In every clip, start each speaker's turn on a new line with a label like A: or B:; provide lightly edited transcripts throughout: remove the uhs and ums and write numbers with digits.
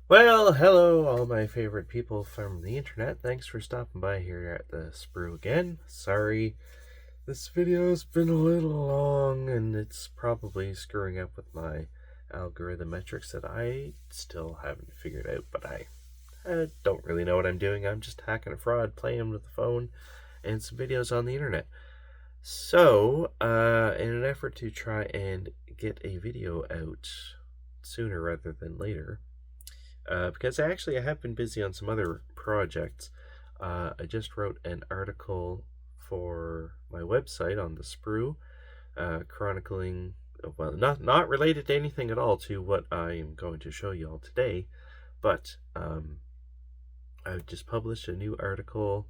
A: Well, hello, all my favorite people from the internet. Thanks for stopping by here at the Sprue again. Sorry, this video's been a little long and it's probably screwing up with my algorithm metrics that I still haven't figured out, but I don't really know what I'm doing. I'm just hacking a fraud, playing with the phone, and some videos on the internet. So, in an effort to try and get a video out sooner rather than later, because I have been busy on some other projects. I just wrote an article for my website on the Sprue, chronicling, well, not related to anything at all to what I am going to show you all today, but I've just published a new article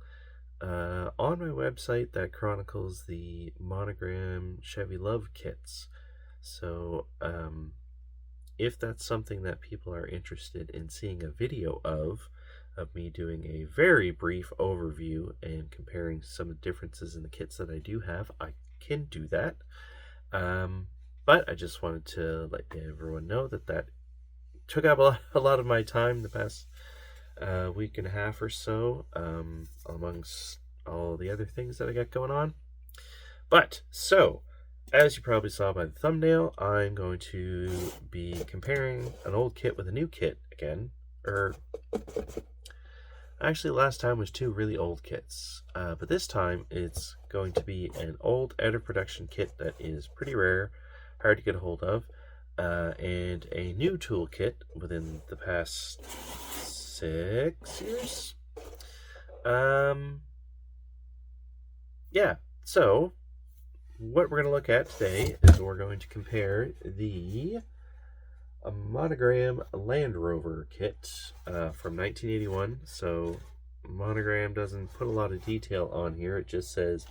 A: on my website that chronicles the Monogram Chevy LUV kits. So, if that's something that people are interested in seeing a video of me doing a very brief overview and comparing some of the differences in the kits that I do have, I can do that. But I just wanted to let everyone know that took up a lot of my time the past week and a half or so, amongst all the other things that I got going on. But, so, as you probably saw by the thumbnail, I'm going to be comparing an old kit with a new kit again. Actually, last time was two really old kits. But this time, it's going to be an old out-of-production kit that is pretty rare, hard to get a hold of, and a new tool kit within the past 6 years. Yeah, so what we're going to look at today is we're going to compare the Monogram Land Rover kit from 1981. So Monogram doesn't put a lot of detail on here. It just says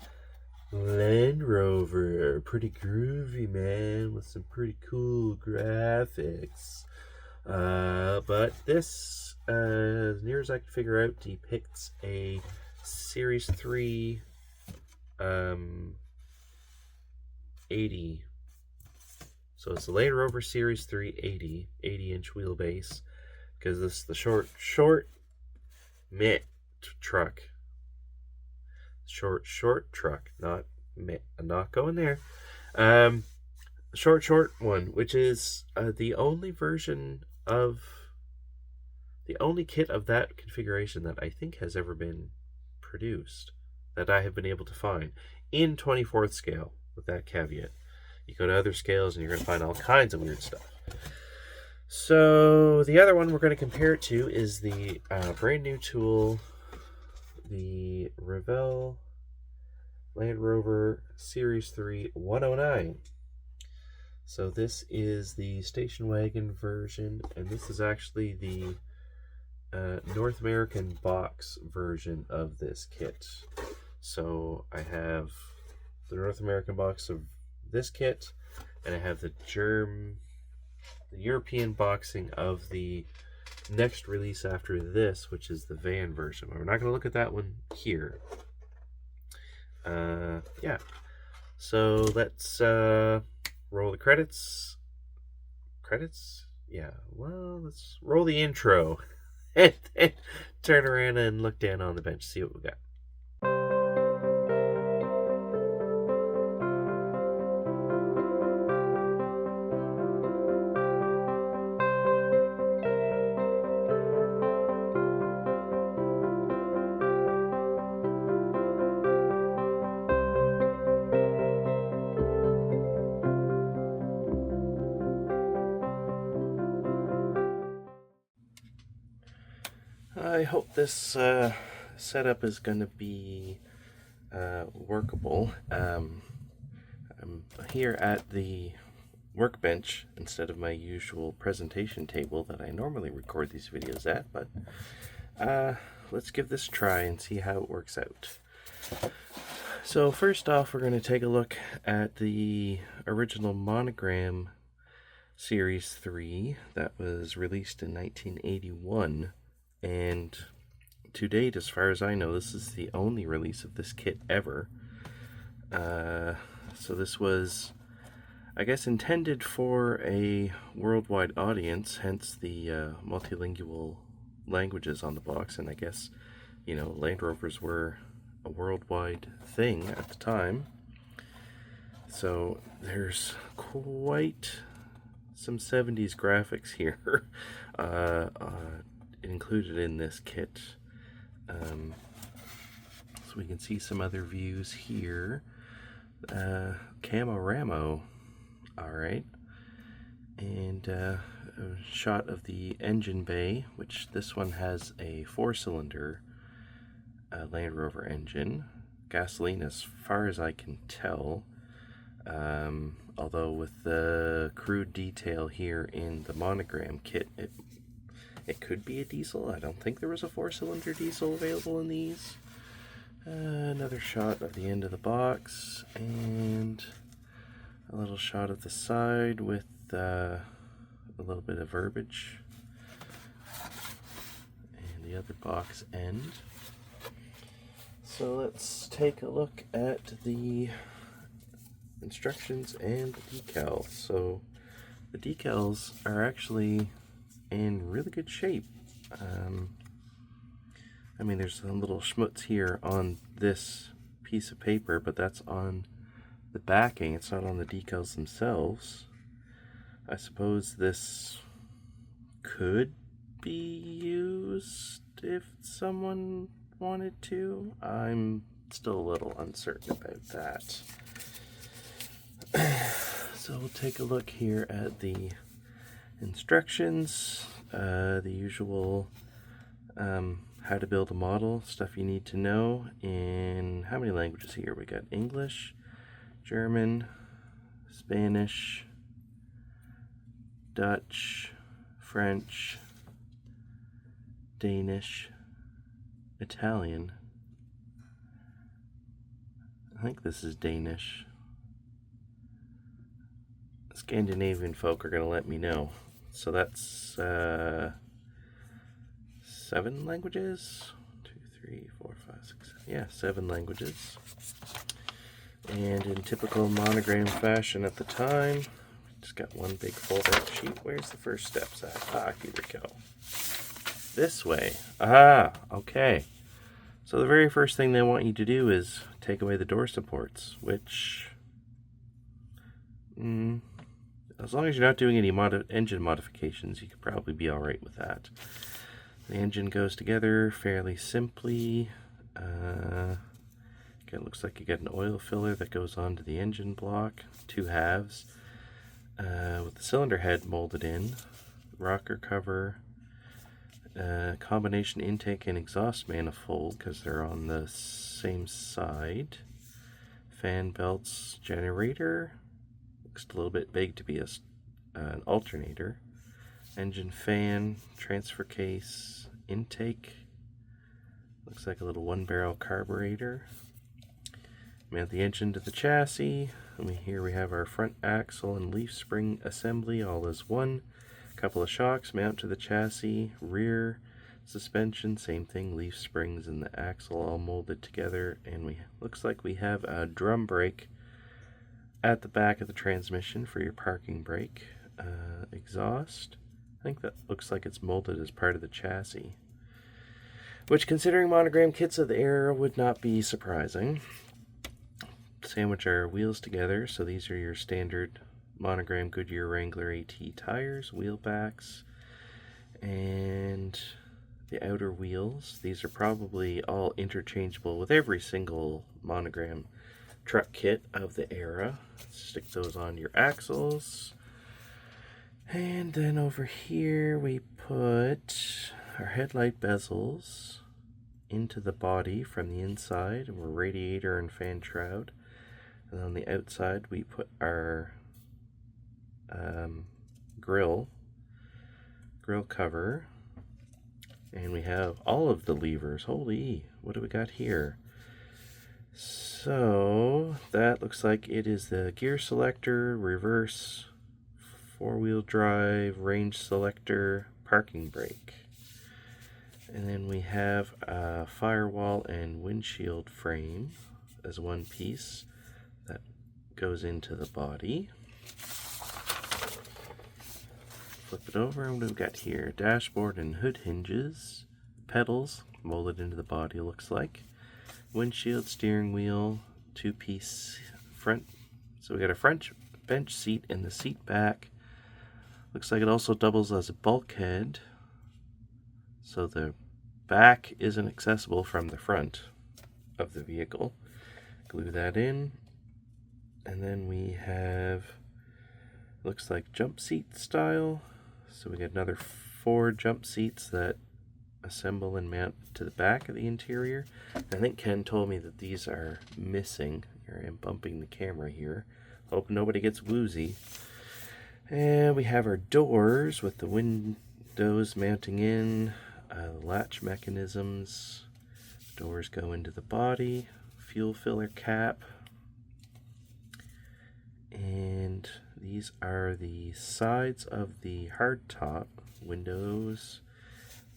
A: Land Rover, pretty groovy, man, with some pretty cool graphics. But this, as near as I can figure out, depicts a Series 3 80. So it's the Land Rover Series 3 80-inch wheelbase, because this is the short mitt truck. Short truck, not mitt. I'm not going there. Short one, which is the only version of the only kit of that configuration that I think has ever been produced that I have been able to find in 24th scale, with that caveat. You go to other scales and you're going to find all kinds of weird stuff. So the other one we're going to compare it to is the brand new tool, the Revell Land Rover Series 3 109. So this is the station wagon version, and this is actually the North American box version of this kit. So I have the North American box of this kit, and I have the European boxing of the next release after this, which is the van version. We're not going to look at that one here. Yeah. So let's roll the credits. Credits? Yeah. Well, let's roll the intro and then turn around and look down on the bench, see what we got. I hope this setup is going to be workable. I'm here at the workbench instead of my usual presentation table that I normally record these videos at, but let's give this a try and see how it works out. So first off, we're going to take a look at the original Monogram Series 3 that was released in 1981. And to date, as far as I know, this is the only release of this kit ever. So this was I guess intended for a worldwide audience, hence the multilingual languages on the box. And I guess, you know, Land Rovers were a worldwide thing at the time. So there's quite some 70s graphics here included in this kit. So we can see some other views here. Camo Ramo, alright. And a shot of the engine bay, which this one has a 4-cylinder Land Rover engine. Gasoline as far as I can tell. Although with the crude detail here in the Monogram kit, it could be a diesel. I don't think there was a 4-cylinder diesel available in these. Another shot of the end of the box, and a little shot of the side with a little bit of verbiage, and the other box end. So let's take a look at the instructions and the decals. So the decals are actually in really good shape. I mean, there's a little schmutz here on this piece of paper, but that's on the backing. It's not on the decals themselves. I suppose this could be used if someone wanted to. I'm still a little uncertain about that. So we'll take a look here at the instructions, the usual how to build a model, stuff you need to know in how many languages here? We got English, German, Spanish, Dutch, French, Danish, Italian. I think this is Danish. Scandinavian folk are going to let me know. So that's 7 languages? 2, 3, 4, 5, 6, 7. Yeah, 7 languages. And in typical Monogram fashion at the time, just got one big fold-out sheet. Where's the first steps at? Ah, here we go. This way. Ah, okay. So the very first thing they want you to do is take away the door supports, which... as long as you're not doing any engine modifications, you could probably be alright with that. The engine goes together fairly simply. It looks like you get an oil filler that goes onto the engine block, 2 halves, with the cylinder head molded in, rocker cover, combination intake and exhaust manifold because they're on the same side, fan belts, generator, looks a little bit big to be an alternator, engine fan, transfer case, intake, looks like a little 1-barrel carburetor. Mount the engine to the chassis, and here we have our front axle and leaf spring assembly all as one. A couple of shocks mount to the chassis, rear suspension, same thing, leaf springs and the axle all molded together, and looks like we have a drum brake at the back of the transmission for your parking brake. Exhaust, I think that looks like it's molded as part of the chassis, which considering Monogram kits of the era would not be surprising. Sandwich our wheels together, so these are your standard Monogram Goodyear Wrangler AT tires, wheel backs, and the outer wheels. These are probably all interchangeable with every single Monogram truck kit of the era. Stick those on your axles. And then over here we put our headlight bezels into the body from the inside, and our radiator and fan shroud. And on the outside we put our grill cover, and we have all of the levers. Holy, what do we got here? So that looks like it is the gear selector, reverse, 4-wheel drive, range selector, parking brake. And then we have a firewall and windshield frame as one piece that goes into the body. flip it over, and we've got here dashboard and hood hinges, pedals molded into the body, looks like, windshield, steering wheel, two-piece front. So we got a front bench seat in the seat back. Looks like it also doubles as a bulkhead, so the back isn't accessible from the front of the vehicle. Glue that in, and then we have, looks like jump seat style. So we got another 4 jump seats that assemble and mount to the back of the interior. I think Ken told me that these are missing. Here I am bumping the camera here. Hope nobody gets woozy. And we have our doors with the windows mounting in, latch mechanisms. Doors go into the body, fuel filler cap. And these are the sides of the hardtop windows.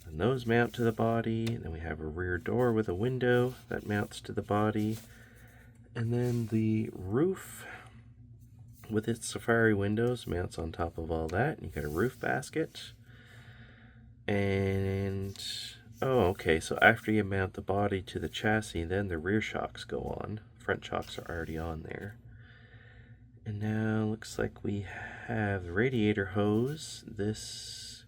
A: And those mount to the body. And then we have a rear door with a window that mounts to the body. And then the roof with its safari windows mounts on top of all that. And you got a roof basket. And oh, okay, so after you mount the body to the chassis, then the rear shocks go on. Front shocks are already on there. And now looks like we have the radiator hose. This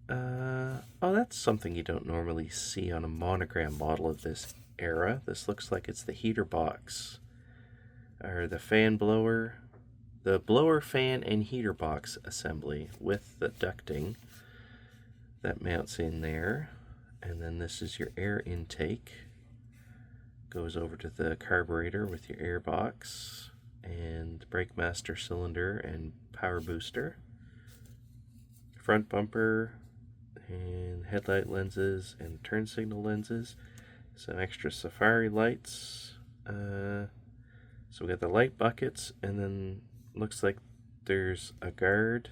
A: oh, that's something you don't normally see on a Monogram model of this era. This looks like it's the heater box, or the fan blower, the blower, fan, and heater box assembly with the ducting that mounts in there. And then this is your air intake. Goes over to the carburetor with your air box and brake master cylinder and power booster. Front bumper and headlight lenses and turn signal lenses. Some extra safari lights. So we got the light buckets, and then looks like there's a guard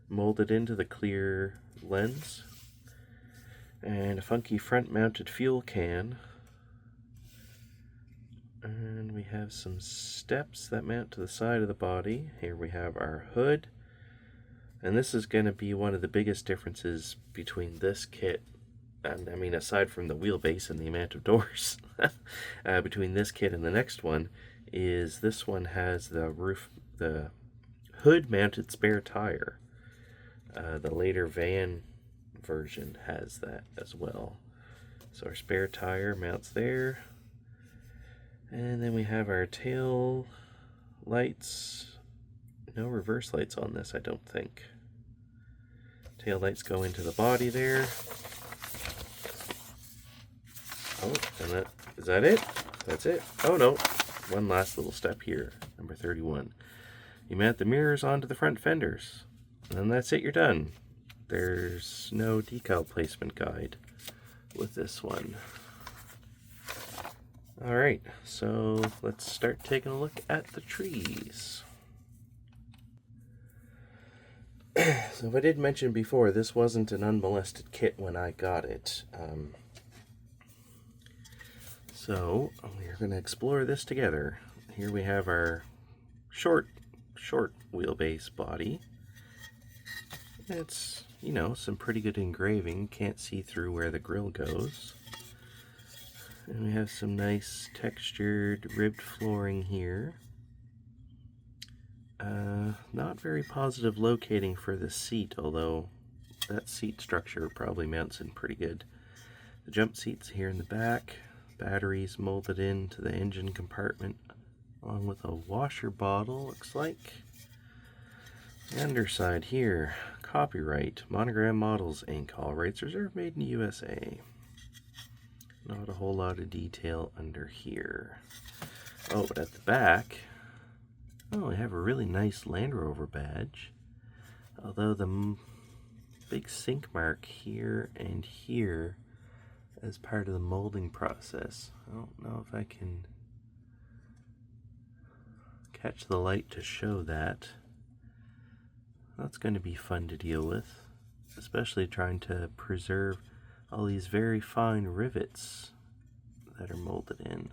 A: molded into the clear lens, and a funky front mounted fuel can. And we have some steps that mount to the side of the body. Here we have our hood. And this is going to be one of the biggest differences between this kit, and I mean aside from the wheelbase and the amount of doors, between this kit and the next one, is this one has the hood mounted spare tire. The later van version has that as well. So our spare tire mounts there. And then we have our tail lights. No reverse lights on this, I don't think. Tail lights go into the body there. Oh, and is that it? That's it. Oh no, one last little step here, number 31. You mount the mirrors onto the front fenders, and then that's it, you're done. There's no decal placement guide with this one. Alright, so let's start taking a look at the trees. So if I did mention before, this wasn't an unmolested kit when I got it. So we're going to explore this together. Here we have our short wheelbase body. It's, you know, some pretty good engraving. Can't see through where the grill goes. And we have some nice textured ribbed flooring here. Not very positive locating for the seat, although that seat structure probably mounts in pretty good. The jump seats here in the back, batteries molded into the engine compartment, along with a washer bottle, looks like. The underside here, copyright, Monogram Models Inc. All rights reserved, made in the USA. Not a whole lot of detail under here. Oh, but at the back, oh, we have a really nice Land Rover badge. Although the big sink mark here and here as part of the molding process. I don't know if I can catch the light to show that. That's going to be fun to deal with, especially trying to preserve all these very fine rivets that are molded in.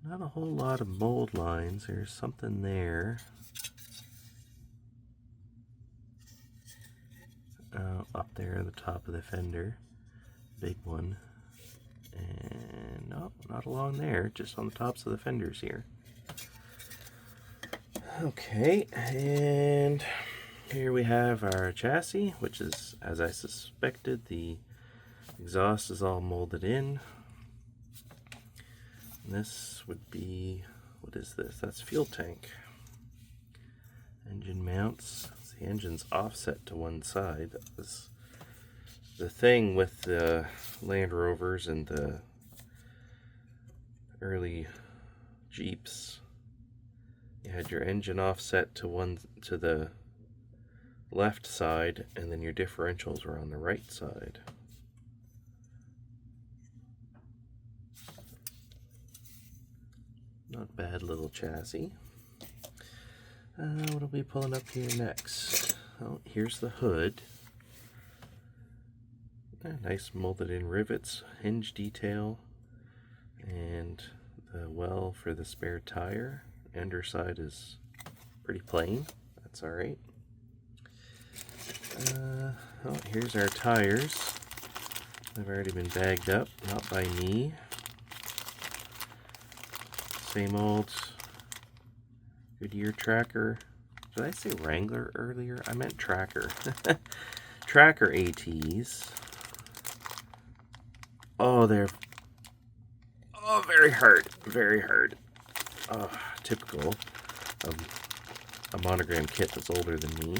A: Not a whole lot of mold lines. There's something there. up there at the top of the fender. Big one. And no, not along there, just on the tops of the fenders here. Okay, and here we have our chassis, which is, as I suspected, the exhaust is all molded in. And this would be, what is this? That's fuel tank. Engine mounts. The engine's offset to one side. That was the thing with the Land Rovers and the early Jeeps. You had your engine offset to the left side, and then your differentials were on the right side. Not bad little chassis. What will we be pulling up here next? Oh, here's the hood. Nice molded in rivets, hinge detail, and the well for the spare tire. Underside is pretty plain. That's alright. Oh, here's our tires. They've already been bagged up, not by me. Same old Goodyear Tracker. Did I say Wrangler earlier? I meant Tracker. Tracker ATs. Oh, they're very hard. Very hard. Typical of a Monogram kit that's older than me.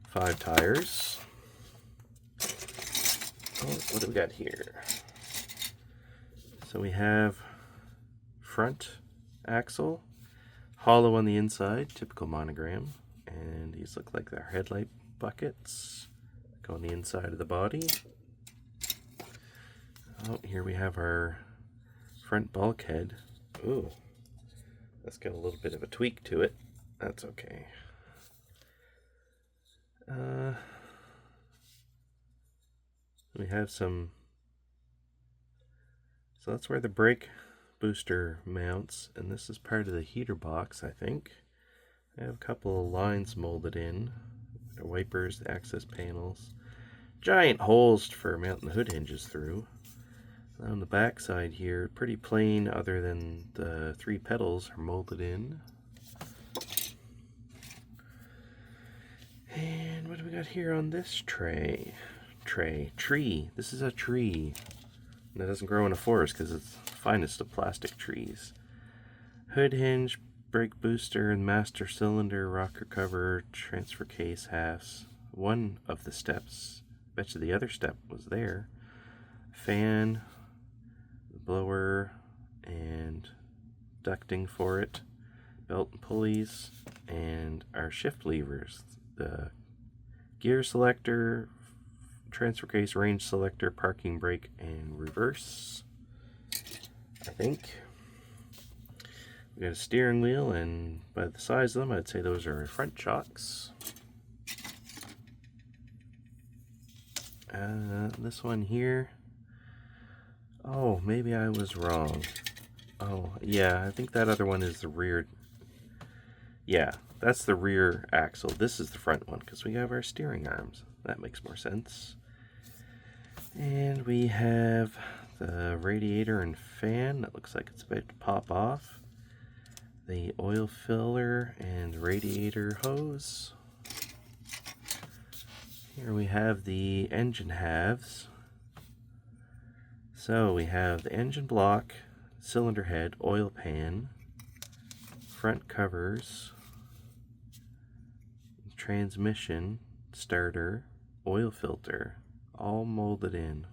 A: 5 tires. Oh, what do we got here? So we have front axle, hollow on the inside, typical Monogram, and these look like their headlight buckets. Go on the inside of the body. Oh, here we have our front bulkhead. Ooh, that's got a little bit of a tweak to it. That's okay. We have some, so that's where the brake booster mounts, and this is part of the heater box, I think. I have a couple of lines molded in. The wipers, the access panels. Giant holes for mounting the hood hinges through. On the back side here, pretty plain other than the 3 pedals are molded in. And what do we got here on this tree. This is a tree. And that doesn't grow in a forest because it's the finest of plastic trees. Hood hinge, brake booster, and master cylinder, rocker cover, transfer case halves. One of the steps. Bet you the other step was there. Fan, blower, and ducting for it. Belt and pulleys, and our shift levers. The gear selector, transfer case, range selector, parking brake, and reverse. I think. We got a steering wheel, and by the size of them, I'd say those are front shocks. This one here. Oh, maybe I was wrong. Oh, yeah, I think that other one is the rear. Yeah, that's the rear axle. This is the front one because we have our steering arms. That makes more sense. And we have the radiator and fan that looks like it's about to pop off. The oil filler and radiator hose. Here we have the engine halves. So we have the engine block, cylinder head, oil pan, front covers, transmission, starter, oil filter, all molded in.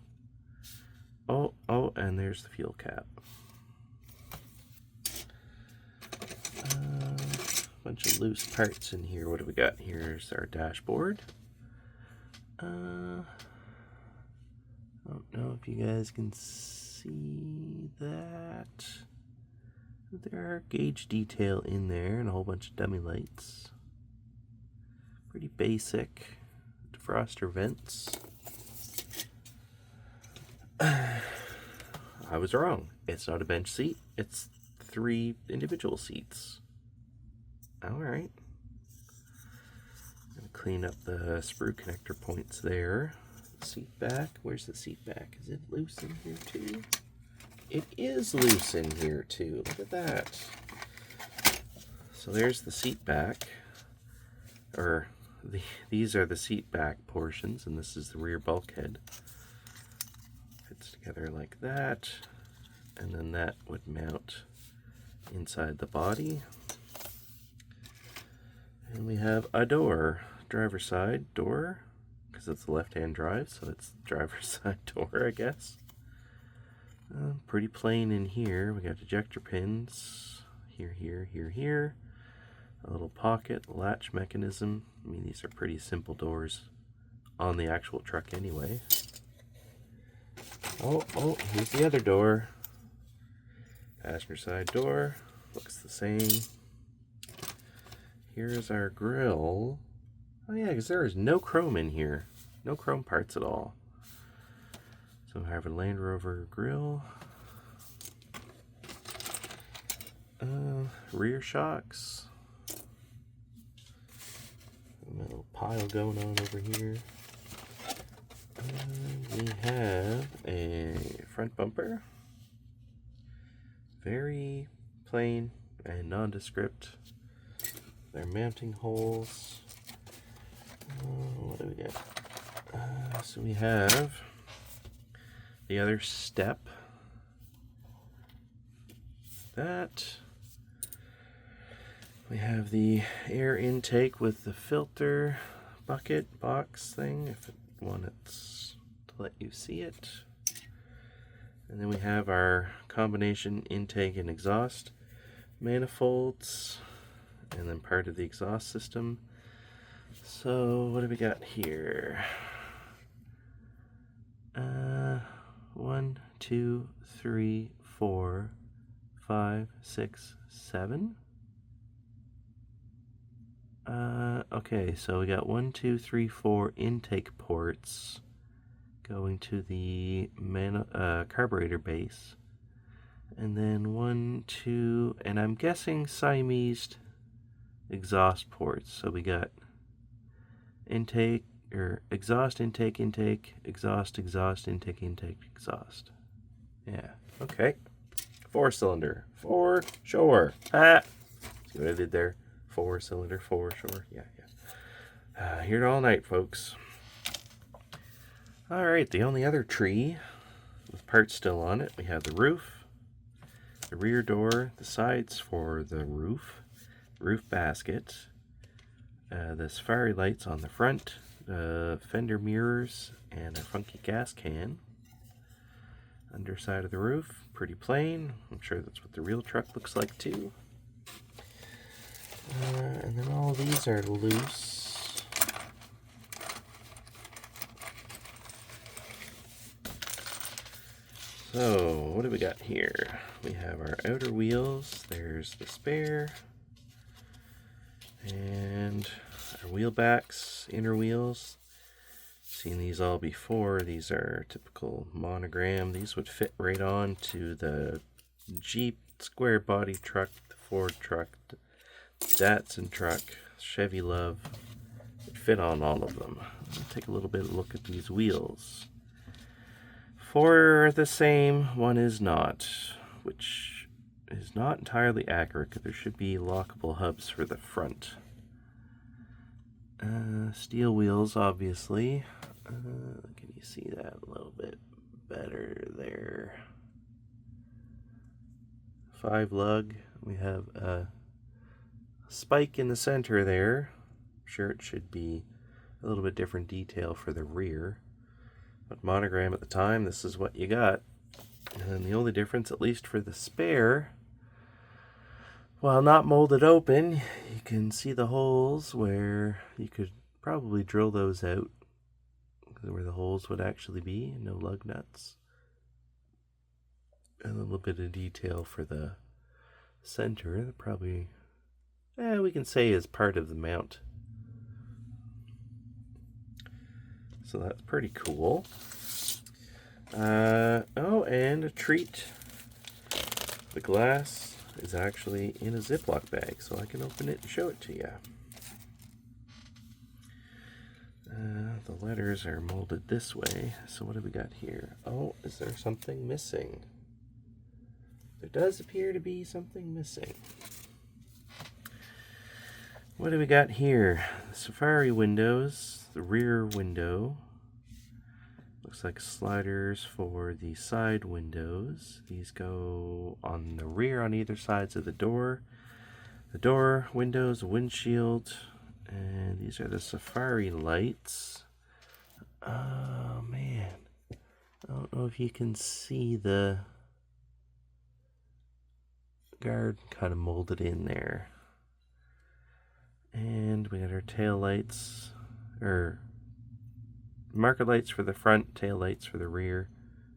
A: Oh, and there's the fuel cap. Bunch of loose parts in here. What do we got? Here's our dashboard. I don't know if you guys can see that. There are gauge detail in there and a whole bunch of dummy lights. Pretty basic. Defroster vents. I was wrong. It's not a bench seat. It's 3 individual seats. Alright. clean up the sprue connector points there. Seat back. Where's the seat back? Is it loose in here too? It is loose in here too. Look at that. So there's the seat back. Or these are the seat back portions, and this is the rear bulkhead. Fits together like that, and then that would mount inside the body. And we have a door, driver's side door, because it's the left-hand drive, so it's driver's side door, I guess. Pretty plain in here. We got ejector pins here, here, here, here. A little pocket, latch mechanism. I mean, these are pretty simple doors on the actual truck anyway. Oh, here's the other door. Passenger side door. Looks the same. Here's our grill. Oh yeah, because there is no chrome in here. No chrome parts at all. So we have a Land Rover grill. Rear shocks. A little pile going on over here. We have a front bumper. Very plain and nondescript. Their mounting holes. What do we got? So we have the other step. That. We have the air intake with the filter bucket box thing, if it wants to let you see it. And then we have our combination intake and exhaust manifolds, and then part of the exhaust system. So what do we got here? 1, 2, 3, 4, 5, 6, 7. Okay, so we got 1, 2, 3, 4 intake ports going to the carburetor base, and then 1, 2, and I'm guessing Siamese exhaust ports. So we got intake, or exhaust, intake, intake, exhaust, exhaust, intake, intake, exhaust. Yeah, okay. 4-cylinder, for sure. See what I did there? 4-cylinder, for sure. Yeah. Here all night, folks. Alright, the only other tree with parts still on it, we have the roof, the rear door, the sides for the roof basket, the safari lights on the front, fender mirrors, and a funky gas can. Underside of the roof, pretty plain. I'm sure that's what the real truck looks like too. And then all these are loose. So, what do we got here? We have our outer wheels. There's the spare. And our wheel backs, inner wheels. Seen these all before. These are typical Monogram. These would fit right on to the Jeep square body truck, the Ford truck, the Datsun truck, Chevy LUV. Would fit on all of them. Let's take a little bit of a look at these wheels. 4 are the same, 1 is not, which is not entirely accurate because there should be lockable hubs for the front. Steel wheels, obviously. Can you see that a little bit better there? 5 lug. We have a spike in the center there. I'm sure it should be a little bit different detail for the rear. But Monogram at the time, this is what you got. And the only difference, at least for the spare, while not molded open, you can see the holes where you could probably drill those out, where the holes would actually be, no lug nuts. And a little bit of detail for the center, that probably, we can say is part of the mount. So that's pretty cool. Oh, and a treat. The glass is actually in a Ziploc bag, so I can open it and show it to you. the letters are molded this way. So what do we got here? Oh, is there something missing? There does appear to be something missing. What do we got here? The Safari windows, the rear window. Looks like sliders for the side windows. These go on the rear on either sides of the door. The door, windows, windshield, and these are the Safari lights. Oh man, I don't know if you can see the guard kind of molded in there. And we got our tail lights, or marker lights for the front, tail lights for the rear.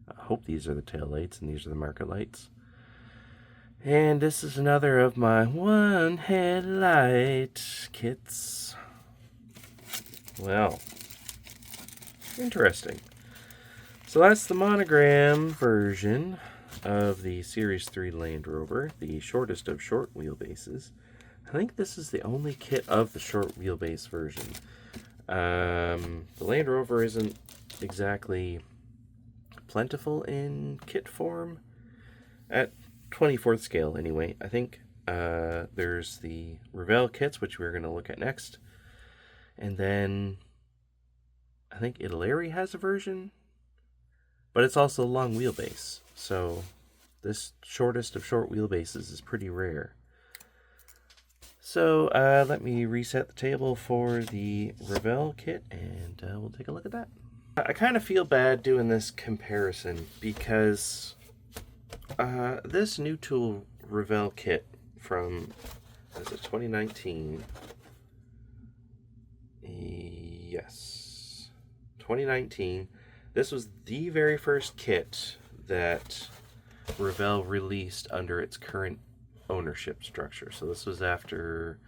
A: I hope these are the tail lights and these are the marker lights. And this is another of my one headlight kits. Well, interesting. So that's the monogram version of the Series 3 Land Rover, the shortest of short wheelbases. I think this is the only kit of the short wheelbase version. The Land Rover isn't exactly plentiful in kit form at 24th scale anyway. I think there's the Revell kits, which we're going to look at next. And then I think Italeri has a version, but it's also a long wheelbase. So this shortest of short wheelbases is pretty rare. So let me reset the table for the Revell kit and we'll take a look at that. I kind of feel bad doing this comparison because this new tool Revell kit from, is it 2019? Yes, 2019. This was the very first kit that Revell released under its current ownership structure. So this was after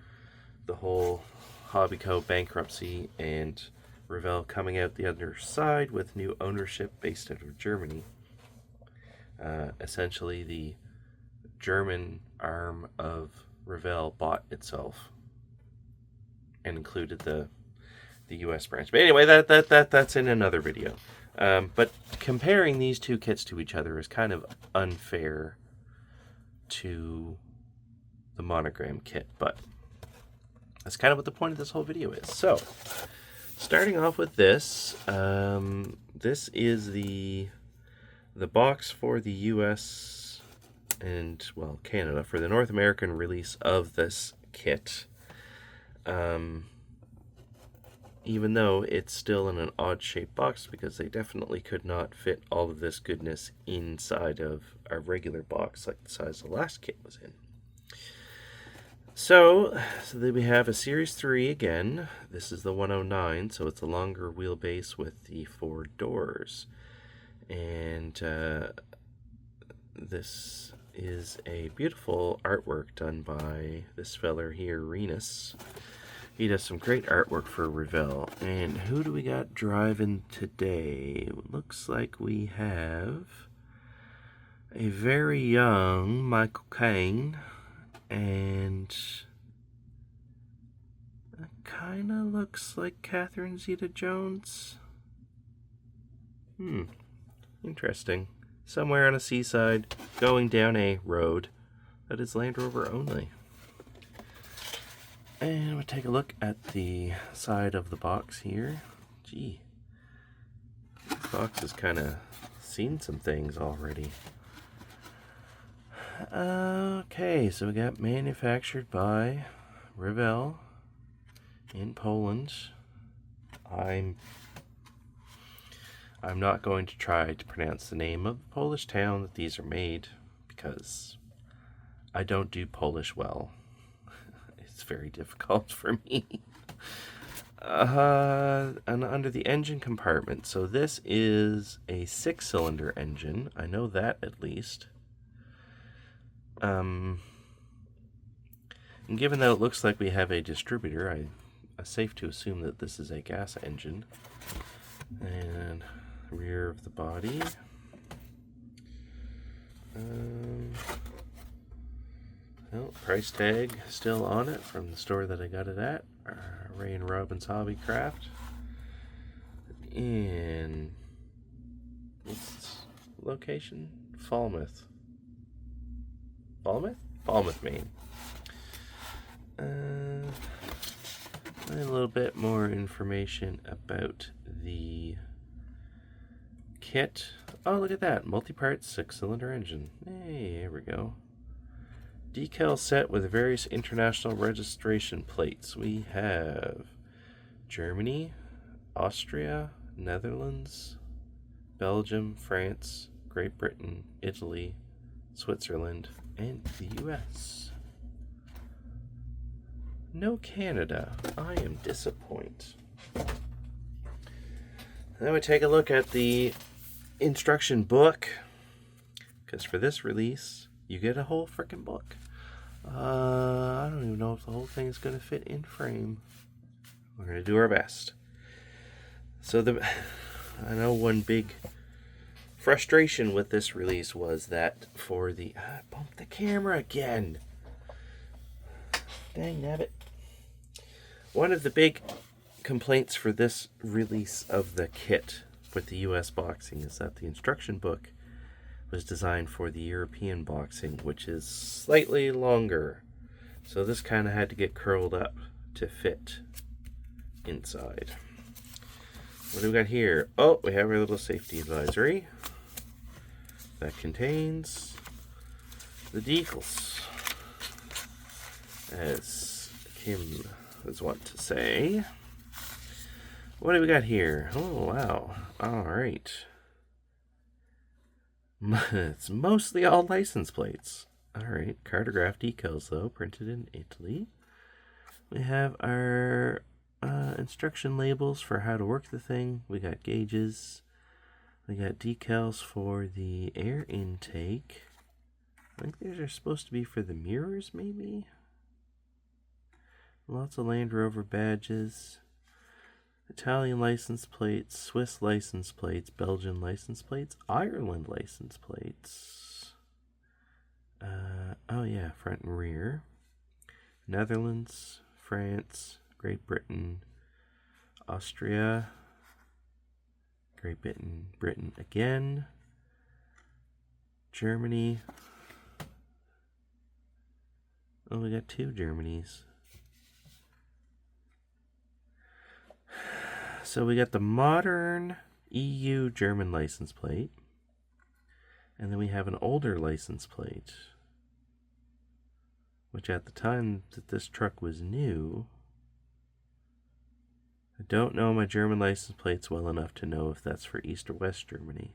A: the whole Hobbyco bankruptcy and Revell coming out the other side with new ownership based out of Germany. Essentially, the German arm of Revell bought itself and included the U.S. branch. But anyway, that's in another video. But comparing these two kits to each other is kind of unfair to the monogram kit, but that's kind of what the point of this whole video is. So, starting off with this, this is the box for the US and, well, Canada, for the North American release of this kit. Even though it's still in an odd-shaped box because they definitely could not fit all of this goodness inside of a regular box like the size the last kit was in. So then we have a Series 3 again. This is the 109, so it's a longer wheelbase with the 4 doors. And this is a beautiful artwork done by this feller here, Renus. He does some great artwork for Revell. And who do we got driving today? Looks like we have a very young Michael Caine. And it kind of looks like Catherine Zeta-Jones. Interesting. Somewhere on a seaside, going down a road that is Land Rover only. And we'll take a look at the side of the box here. Gee, this box has kind of seen some things already. Okay, so we got manufactured by Revell in Poland. I'm not going to try to pronounce the name of the Polish town that these are made because I don't do Polish well. It's very difficult for me. And under the engine compartment, so this is a 6-cylinder engine. I know that at least. And given that it looks like we have a distributor, I'm safe to assume that this is a gas engine. And rear of the body. Well, price tag still on it from the store that I got it at, Ray and Robin's Hobbycraft. in, what's location? Falmouth, Maine. A little bit more information about the kit. Oh, look at that. Multi-part 6-cylinder engine. Hey, here we go. Decal set with various international registration plates. We have Germany, Austria, Netherlands, Belgium, France, Great Britain, Italy, Switzerland, and the US. No Canada. I am disappointed. Then we take a look at the instruction book, because for this release you get a whole freaking book. I don't even know if the whole thing is going to fit in frame. We're going to do our best. So I know one big frustration with this release was that for the I bumped the camera again. Dang nabbit. One of the big complaints for this release of the kit with the US boxing is that the instruction book was designed for the European boxing, which is slightly longer. So this kind of had to get curled up to fit inside. What do we got here? Oh, we have our little safety advisory that contains the decals, as Kim was wont to say. What do we got here? Oh, wow. All right. It's mostly all license plates. All right. Cartograph decals, though, printed in Italy. We have our instruction labels for how to work the thing. We got gauges. We got decals for the air intake. I think these are supposed to be for the mirrors, maybe? Lots of Land Rover badges. Italian license plates, Swiss license plates, Belgian license plates, Ireland license plates. Oh yeah, front and rear. Netherlands, France, Great Britain, Austria, Great Britain again, Germany. Oh, we got 2 Germanys. So we got the modern EU German license plate. And then we have an older license plate, which at the time that this truck was new, I don't know my German license plates well enough to know if that's for East or West Germany.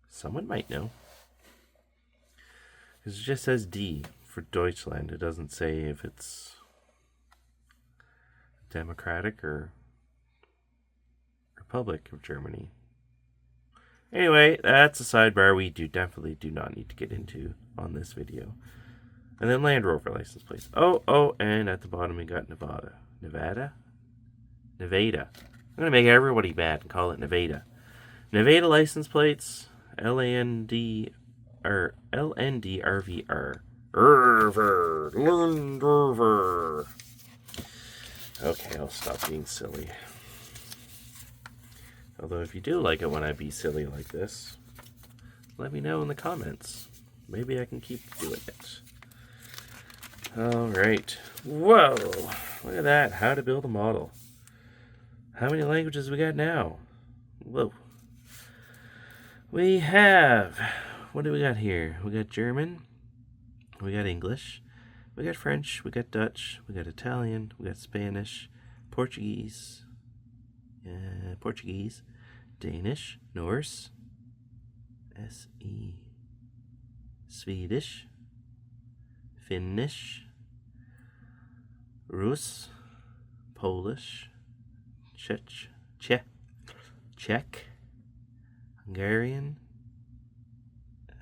A: Someone might know. Because it just says D for Deutschland. It doesn't say if it's Democratic or Republic of Germany. Anyway, that's a sidebar we definitely do not need to get into on this video. And then Land Rover license plates. Oh, and at the bottom we got Nevada. Nevada. I'm going to make everybody mad and call it Nevada. Nevada license plates. LND RVR. Land Rover. Okay, I'll stop being silly. Although if you do like it when I be silly like this, let me know in the comments. Maybe I can keep doing it. Alright. Whoa! Look at that. How to build a model. How many languages we got now? Whoa. We have... What do we got here? We got German. We got English. We got French. We got Dutch. We got Italian. We got Spanish. Portuguese. Danish, Norse, SE, Swedish, Finnish, Rus, Polish, Czech, Hungarian,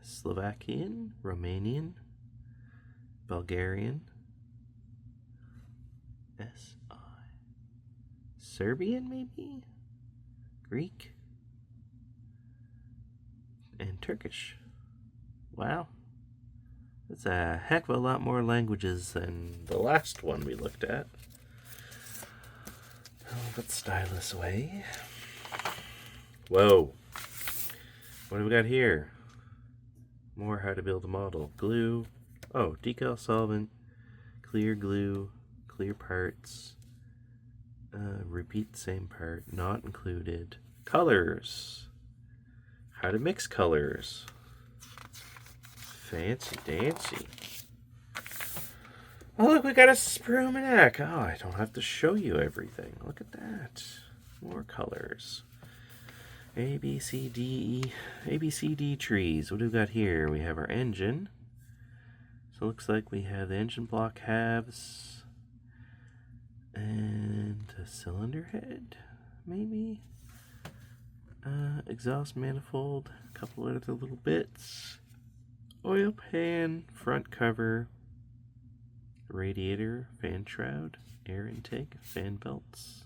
A: Slovakian, Romanian, Bulgarian, Serbian maybe? Greek? And Turkish. Wow. That's a heck of a lot more languages than the last one we looked at. I'll put the stylus away. Whoa. What do we got here? More how to build a model. Glue. Oh, decal solvent. Clear glue. Clear parts. Repeat the same part. Not included. Colors. How to mix colors. Fancy dancy. Oh, look, we got a sprue almanac. Oh, I don't have to show you everything. Look at that. More colors. A, B, C, D, A, B, C, D trees. What do we got here? We have our engine. So it looks like we have the engine block halves. And a cylinder head, maybe? Exhaust manifold. A couple other little bits. Oil pan, front cover. Radiator, fan shroud, air intake, fan belts.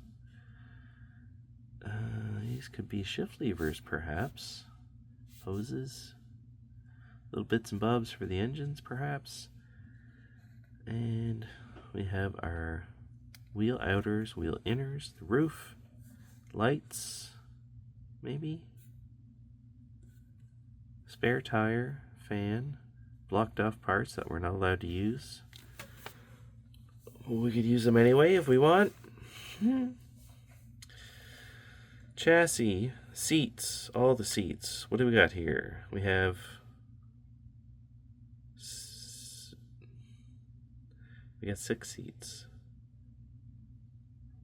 A: These could be shift levers, perhaps. Hoses. Little bits and bobs for the engines, perhaps. And we have our wheel outers, wheel inners, the roof, lights, maybe. Spare tire, fan, blocked off parts that we're not allowed to use. We could use them anyway if we want. Chassis, seats, all the seats. What do we got here? We have we got 6 seats.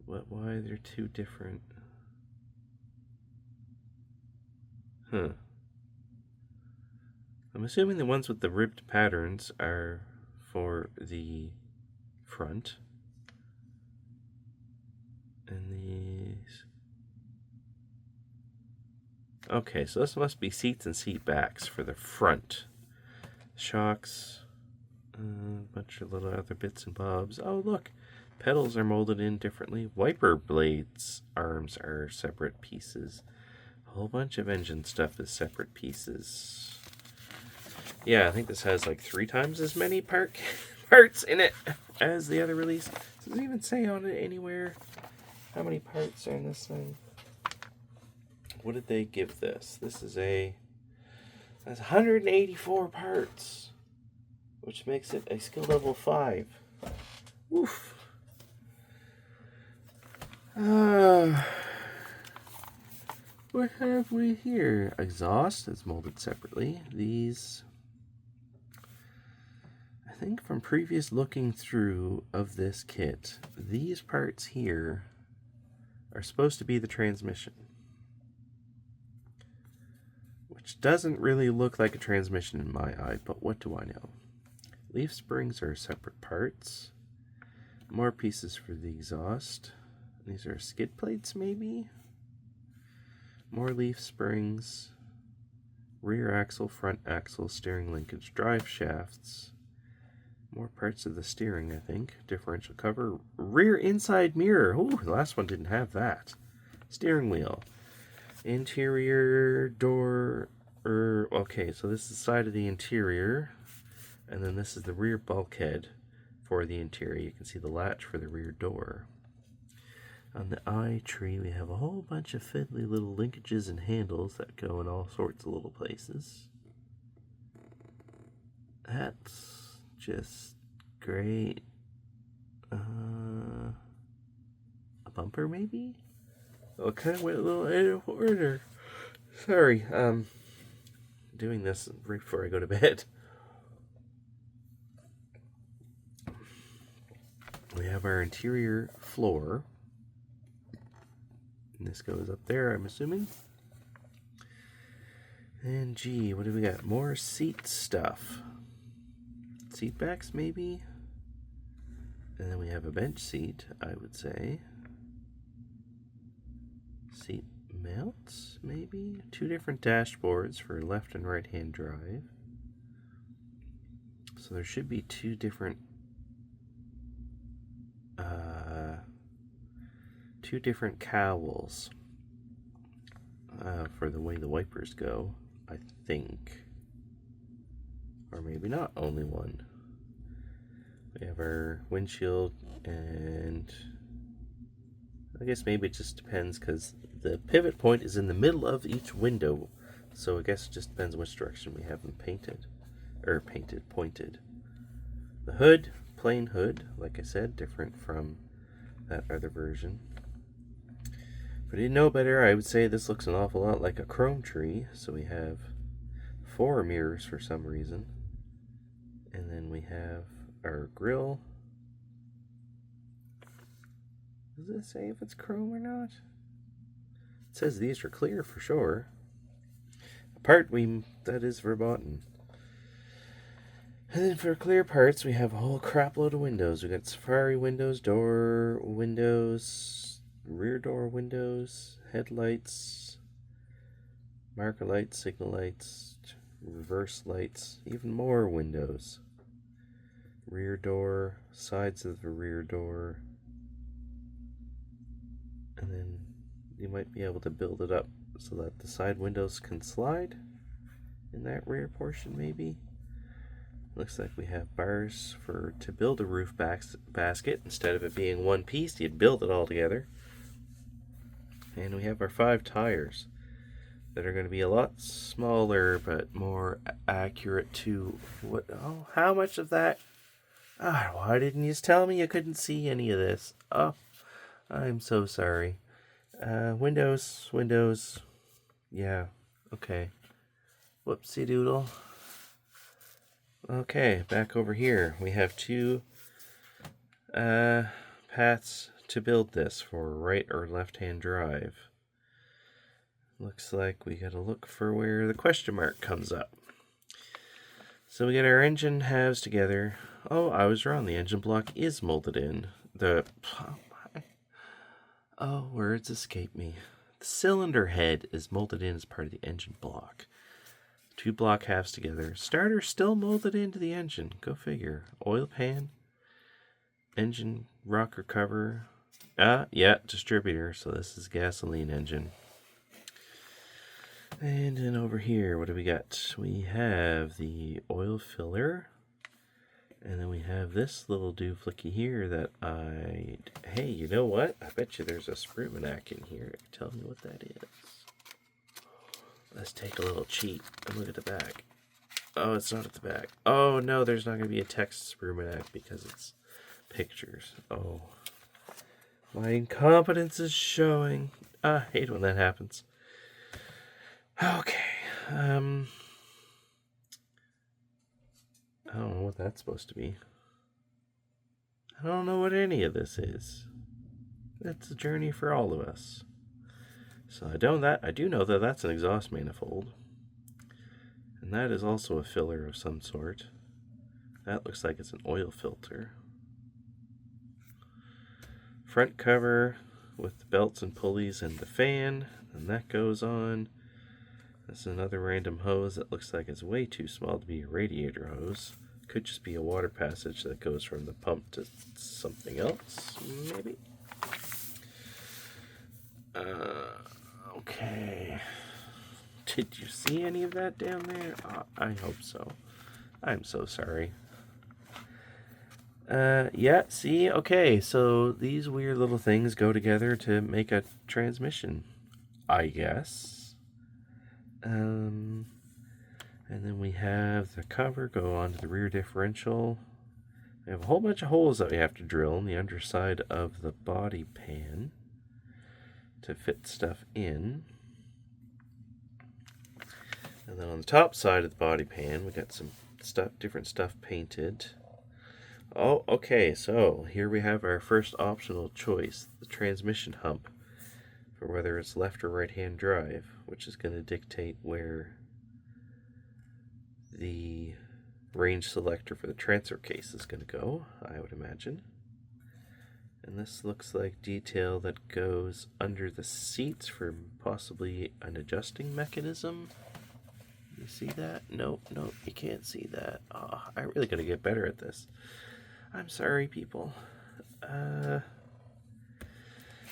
A: Why are there 2 different? I'm assuming the ones with the ribbed patterns are for the front. And these. Okay, so this must be seats and seat backs for the front. Shocks. A bunch of little other bits and bobs. Oh, look. Pedals are molded in differently. Wiper blades arms are separate pieces. A whole bunch of engine stuff is separate pieces. Yeah, I think this has like 3 times as many parts in it as the other release. Does it even say on it anywhere how many parts are in this thing? What did they give this? This is that's 184 parts, which makes it a skill level 5. Woof. What have we here? Exhaust is molded separately. These, I think from previous looking through of this kit, these parts here are supposed to be the transmission, which doesn't really look like a transmission in my eye, but what do I know? Leaf springs are separate parts. More pieces for the exhaust. These are skid plates, maybe? More leaf springs. Rear axle, front axle, steering linkage, drive shafts. More parts of the steering, I think. Differential cover. Rear inside mirror. Ooh, the last one didn't have that. Steering wheel. Interior door. Okay, so this is the side of the interior. And then this is the rear bulkhead for the interior. You can see the latch for the rear door. On the eye tree, we have a whole bunch of fiddly little linkages and handles that go in all sorts of little places. That's just great. A bumper, maybe? Oh, kind of went a little out of order. Sorry, doing this right before I go to bed. We have our interior floor. And this goes up there, I'm assuming. And gee, what do we got? More seat stuff. Seat backs, maybe? And then we have a bench seat, I would say. Seat mounts, maybe? 2 different dashboards for left and right hand drive. So there should be 2 different cowls for the way the wipers go, I think. Or maybe not, only one. We have our windshield and I guess maybe it just depends because the pivot point is in the middle of each window. So I guess it just depends which direction we have them painted. Or pointed. The hood, plain hood, like I said, different from that other version. If I didn't know better, I would say this looks an awful lot like a chrome tree. So we have 4 mirrors for some reason. And then we have our grille. Does it say if it's chrome or not? It says these are clear for sure. That is verboten. And then for clear parts, we have a whole crap load of windows. We got safari windows, door windows, rear door windows, headlights, marker lights, signal lights, reverse lights, even more windows. Rear door, sides of the rear door. And then you might be able to build it up so that the side windows can slide in that rear portion maybe. Looks like we have bars to build a roof basket. Instead of it being one piece, you'd build it all together. And we have our 5 tires that are going to be a lot smaller but more accurate to what. Oh, how much of that? Why didn't you tell me you couldn't see any of this? Oh, I'm so sorry. Windows. Yeah, okay. Whoopsie doodle. Okay, back over here. We have 2 paths to build this for right or left-hand drive. Looks like we gotta look for where the question mark comes up. So we get our engine halves together. Oh, I was wrong. The engine block is molded in. Words escape me. The cylinder head is molded in as part of the engine block. 2 block halves together. Starter still molded into the engine. Go figure. Oil pan. Engine rocker cover. Yeah, distributor. So this is gasoline engine. And then over here, what do we got? We have the oil filler. And then we have this little doohickey here that hey, you know what? I bet you there's a Sprumanak in here. Tell me what that is. Let's take a little cheat and look at the back. Oh, it's not at the back. Oh, no, there's not going to be a text Sprumanak because it's pictures. Oh, my incompetence is showing. I hate when that happens. Okay. I don't know what that's supposed to be. I don't know what any of this is. It's a journey for all of us. So I do know that that's an exhaust manifold. And that is also a filler of some sort. That looks like it's an oil filter. Front cover with the belts and pulleys and the fan. And that goes on. This is another random hose that looks like it's way too small to be a radiator hose. Could just be a water passage that goes from the pump to something else, maybe. Okay. Did you see any of that down there? I hope so. I'm so sorry. Yeah, see? Okay, so these weird little things go together to make a transmission, I guess. And then we have the cover go onto the rear differential. We have a whole bunch of holes that we have to drill in the underside of the body pan to fit stuff in. And then on the top side of the body pan, we got some different stuff painted. Oh, okay, so here we have our first optional choice, the transmission hump, for whether it's left or right-hand drive, which is going to dictate where the range selector for the transfer case is going to go, I would imagine. And this looks like detail that goes under the seats for possibly an adjusting mechanism. You see that? Nope, you can't see that. Oh, I really gotta get better at this. I'm sorry, people.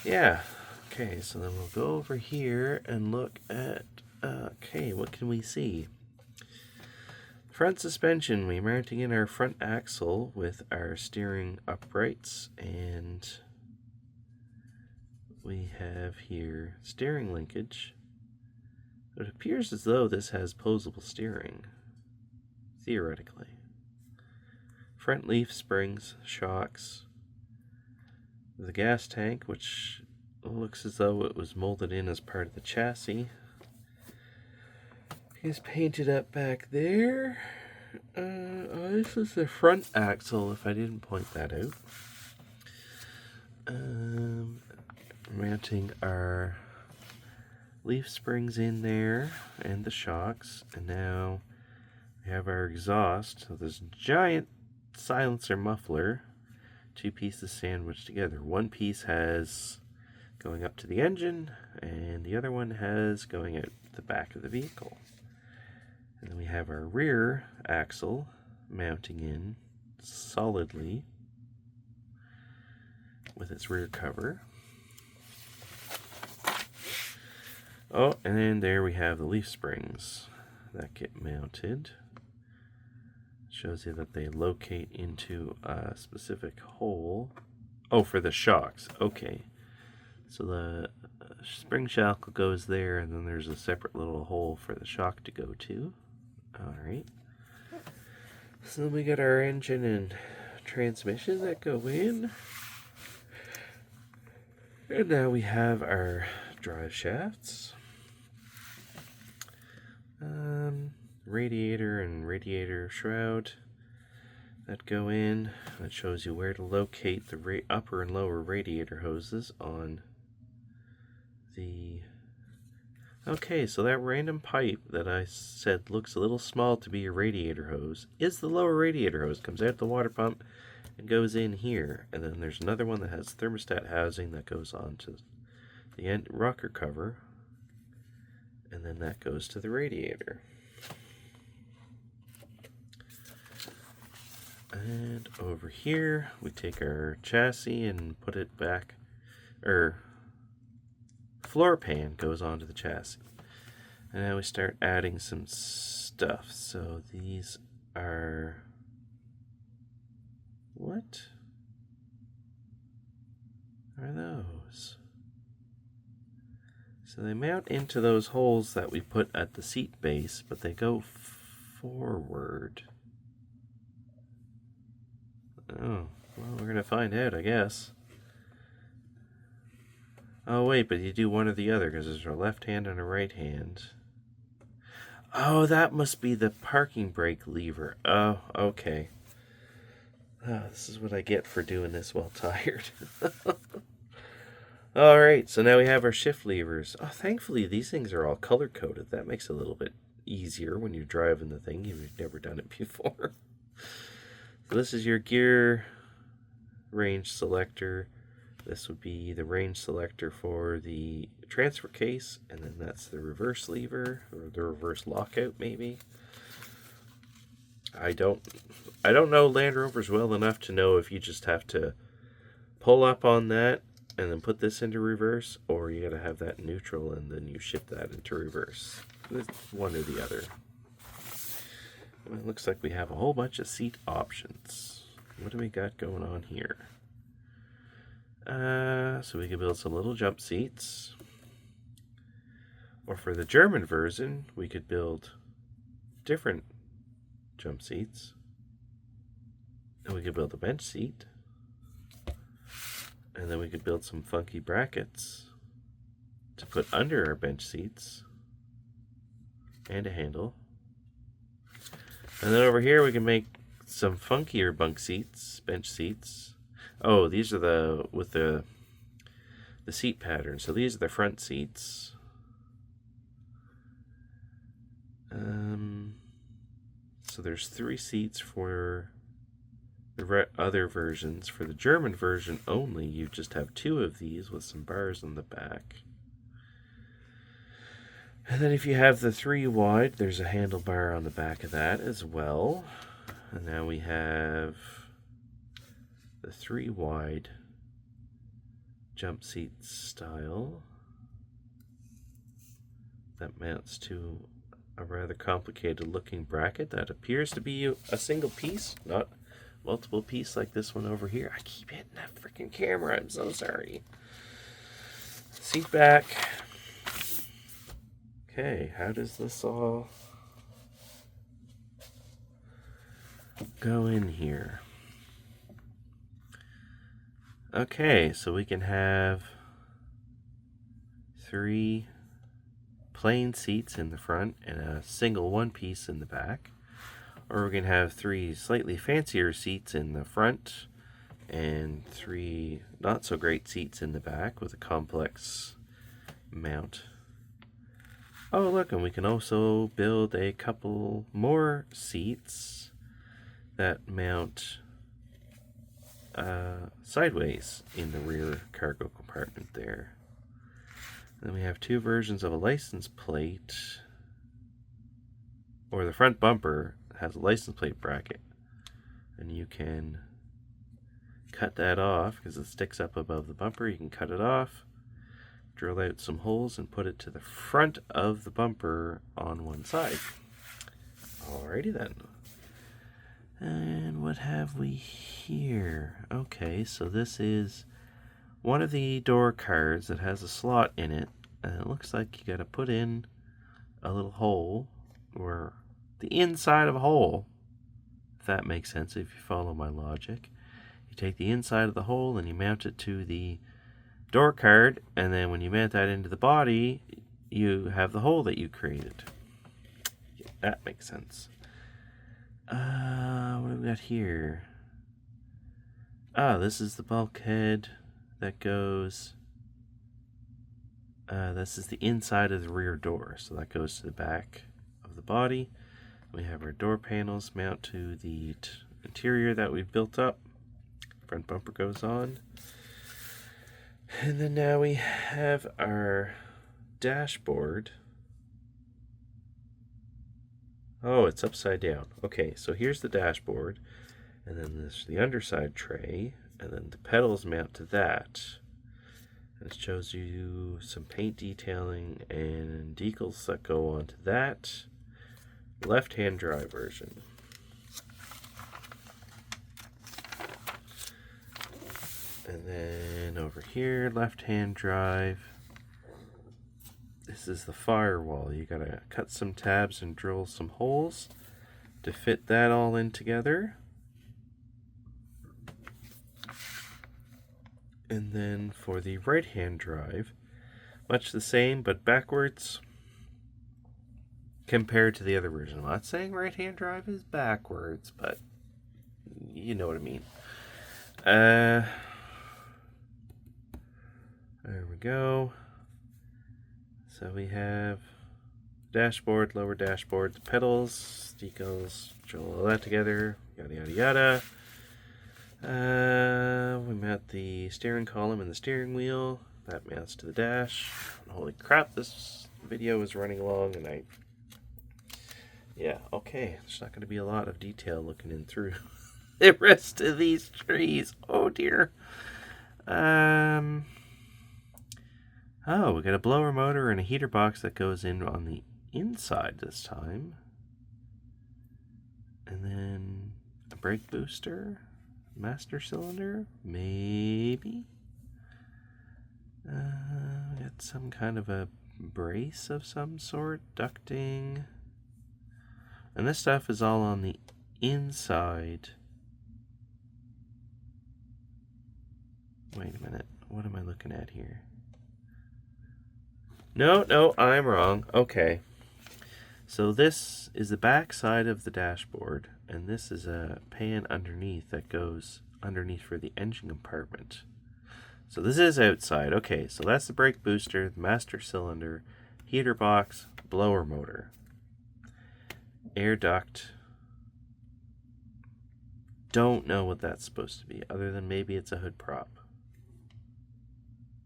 A: Yeah. Okay, so then we'll go over here and look at, okay, what can we see? Front suspension, we're mounting in our front axle with our steering uprights, and we have here steering linkage. It appears as though this has posable steering, theoretically. Front leaf springs, shocks. The gas tank, which looks as though it was molded in as part of the chassis, is painted up back there. This is the front axle, if I didn't point that out. Mounting our leaf springs in there and the shocks, and now we have our exhaust. So this giant silencer muffler, two pieces sandwiched together. One piece has going up to the engine, and the other one has going out the back of the vehicle. And then we have our rear axle mounting in solidly with its rear cover. Oh, and then there we have the leaf springs that get mounted. Shows you that they locate into a specific hole. Oh, for the shocks. Okay. So the spring shackle goes there, and then there's a separate little hole for the shock to go to. Alright. So then we got our engine and transmission that go in. And now we have our drive shafts. Radiator and radiator shroud that go in. That shows you where to locate the upper and lower radiator hoses on the... Okay, so that random pipe that I said looks a little small to be a radiator hose is the lower radiator hose. Comes out the water pump and goes in here. And then there's another one that has thermostat housing that goes on to the end rocker cover. And then that goes to the radiator. And over here, we take our chassis and put it back, floor pan goes onto the chassis. And now we start adding some stuff. So these are... What are those? So they mount into those holes that we put at the seat base, but they go forward. Oh, well, we're going to find out, I guess. Oh, wait, but you do one or the other, because there's a left hand and a right hand. Oh, that must be the parking brake lever. Oh, okay. Oh, this is what I get for doing this while tired. Alright, so now we have our shift levers. Oh, thankfully, these things are all color-coded. That makes it a little bit easier when you're driving the thing. You've never done it before. So this is your gear range selector. This would be the range selector for the transfer case, and then that's the reverse lever, or the reverse lockout maybe. I don't know Land Rovers well enough to know if you just have to pull up on that and then put this into reverse, or you gotta have that neutral and then you shift that into reverse. It's one or the other. It looks like we have a whole bunch of seat options. What do we got going on here? So we can build some little jump seats. Or for the German version, we could build different jump seats. And we could build a bench seat. And then we could build some funky brackets to put under our bench seats. And a handle. And then over here we can make some funkier bunk seats, bench seats. Oh, these are the with the seat pattern. So these are the front seats. So there's 3 seats for the other versions. For the German version only, you just have 2 of these with some bars on the back. And then if you have the 3 wide, there's a handlebar on the back of that as well. And now we have the 3 wide jump seat style that mounts to a rather complicated looking bracket that appears to be a single piece, not multiple piece like this one over here. I keep hitting that freaking camera, I'm so sorry. seat back. Okay, how does this all go in here? Okay, so we can have 3 plain seats in the front and a single one piece in the back. Or we can have 3 slightly fancier seats in the front and 3 not so great seats in the back with a complex mount. Oh look, and we can also build a couple more seats that mount sideways in the rear cargo compartment there. Then we have 2 versions of a license plate, or the front bumper has a license plate bracket, and you can cut that off because it sticks up above the bumper. You can cut it off, drill out some holes, and put it to the front of the bumper on one side. Alrighty then. And what have we here? Okay, so this is one of the door cards that has a slot in it, and it looks like you gotta put in a little hole, or the inside of a hole, if that makes sense, if you follow my logic. You take the inside of the hole and you mount it to the door card, and then when you mount that into the body, you have the hole that you created. That makes sense. What have we got here? This is the bulkhead that goes... this is the inside of the rear door, so that goes to the back of the body. We have our door panels mount to the interior that we've built up. Front bumper goes on. And then now we have our dashboard. Oh, it's upside down. Okay, so here's the dashboard. And then there's the underside tray. And then the pedals mount to that. And it shows you some paint detailing and decals that go onto that. Left-hand drive version. And then over here, left-hand drive. This is the firewall. You gotta cut some tabs and drill some holes to fit that all in together. And then for the right-hand drive, much the same but backwards compared to the other version. I'm not saying right-hand drive is backwards, but you know what I mean. There we go. So we have dashboard, lower dashboard, the pedals, decals, drill all that together, yada yada yada. We mount the steering column and the steering wheel. That mounts to the dash. Holy crap, this video is running long, and yeah, okay. There's not going to be a lot of detail looking in through the rest of these trees. Oh dear. Oh, we got a blower motor and a heater box that goes in on the inside this time. And then a brake booster, master cylinder, maybe. We got some kind of a brace of some sort, ducting. And this stuff is all on the inside. Wait a minute, what am I looking at here? No, I'm wrong. Okay. So this is the back side of the dashboard, and this is a pan underneath that goes underneath for the engine compartment. So this is outside. Okay, so that's the brake booster, the master cylinder, heater box, blower motor, air duct. Don't know what that's supposed to be, other than maybe it's a hood prop.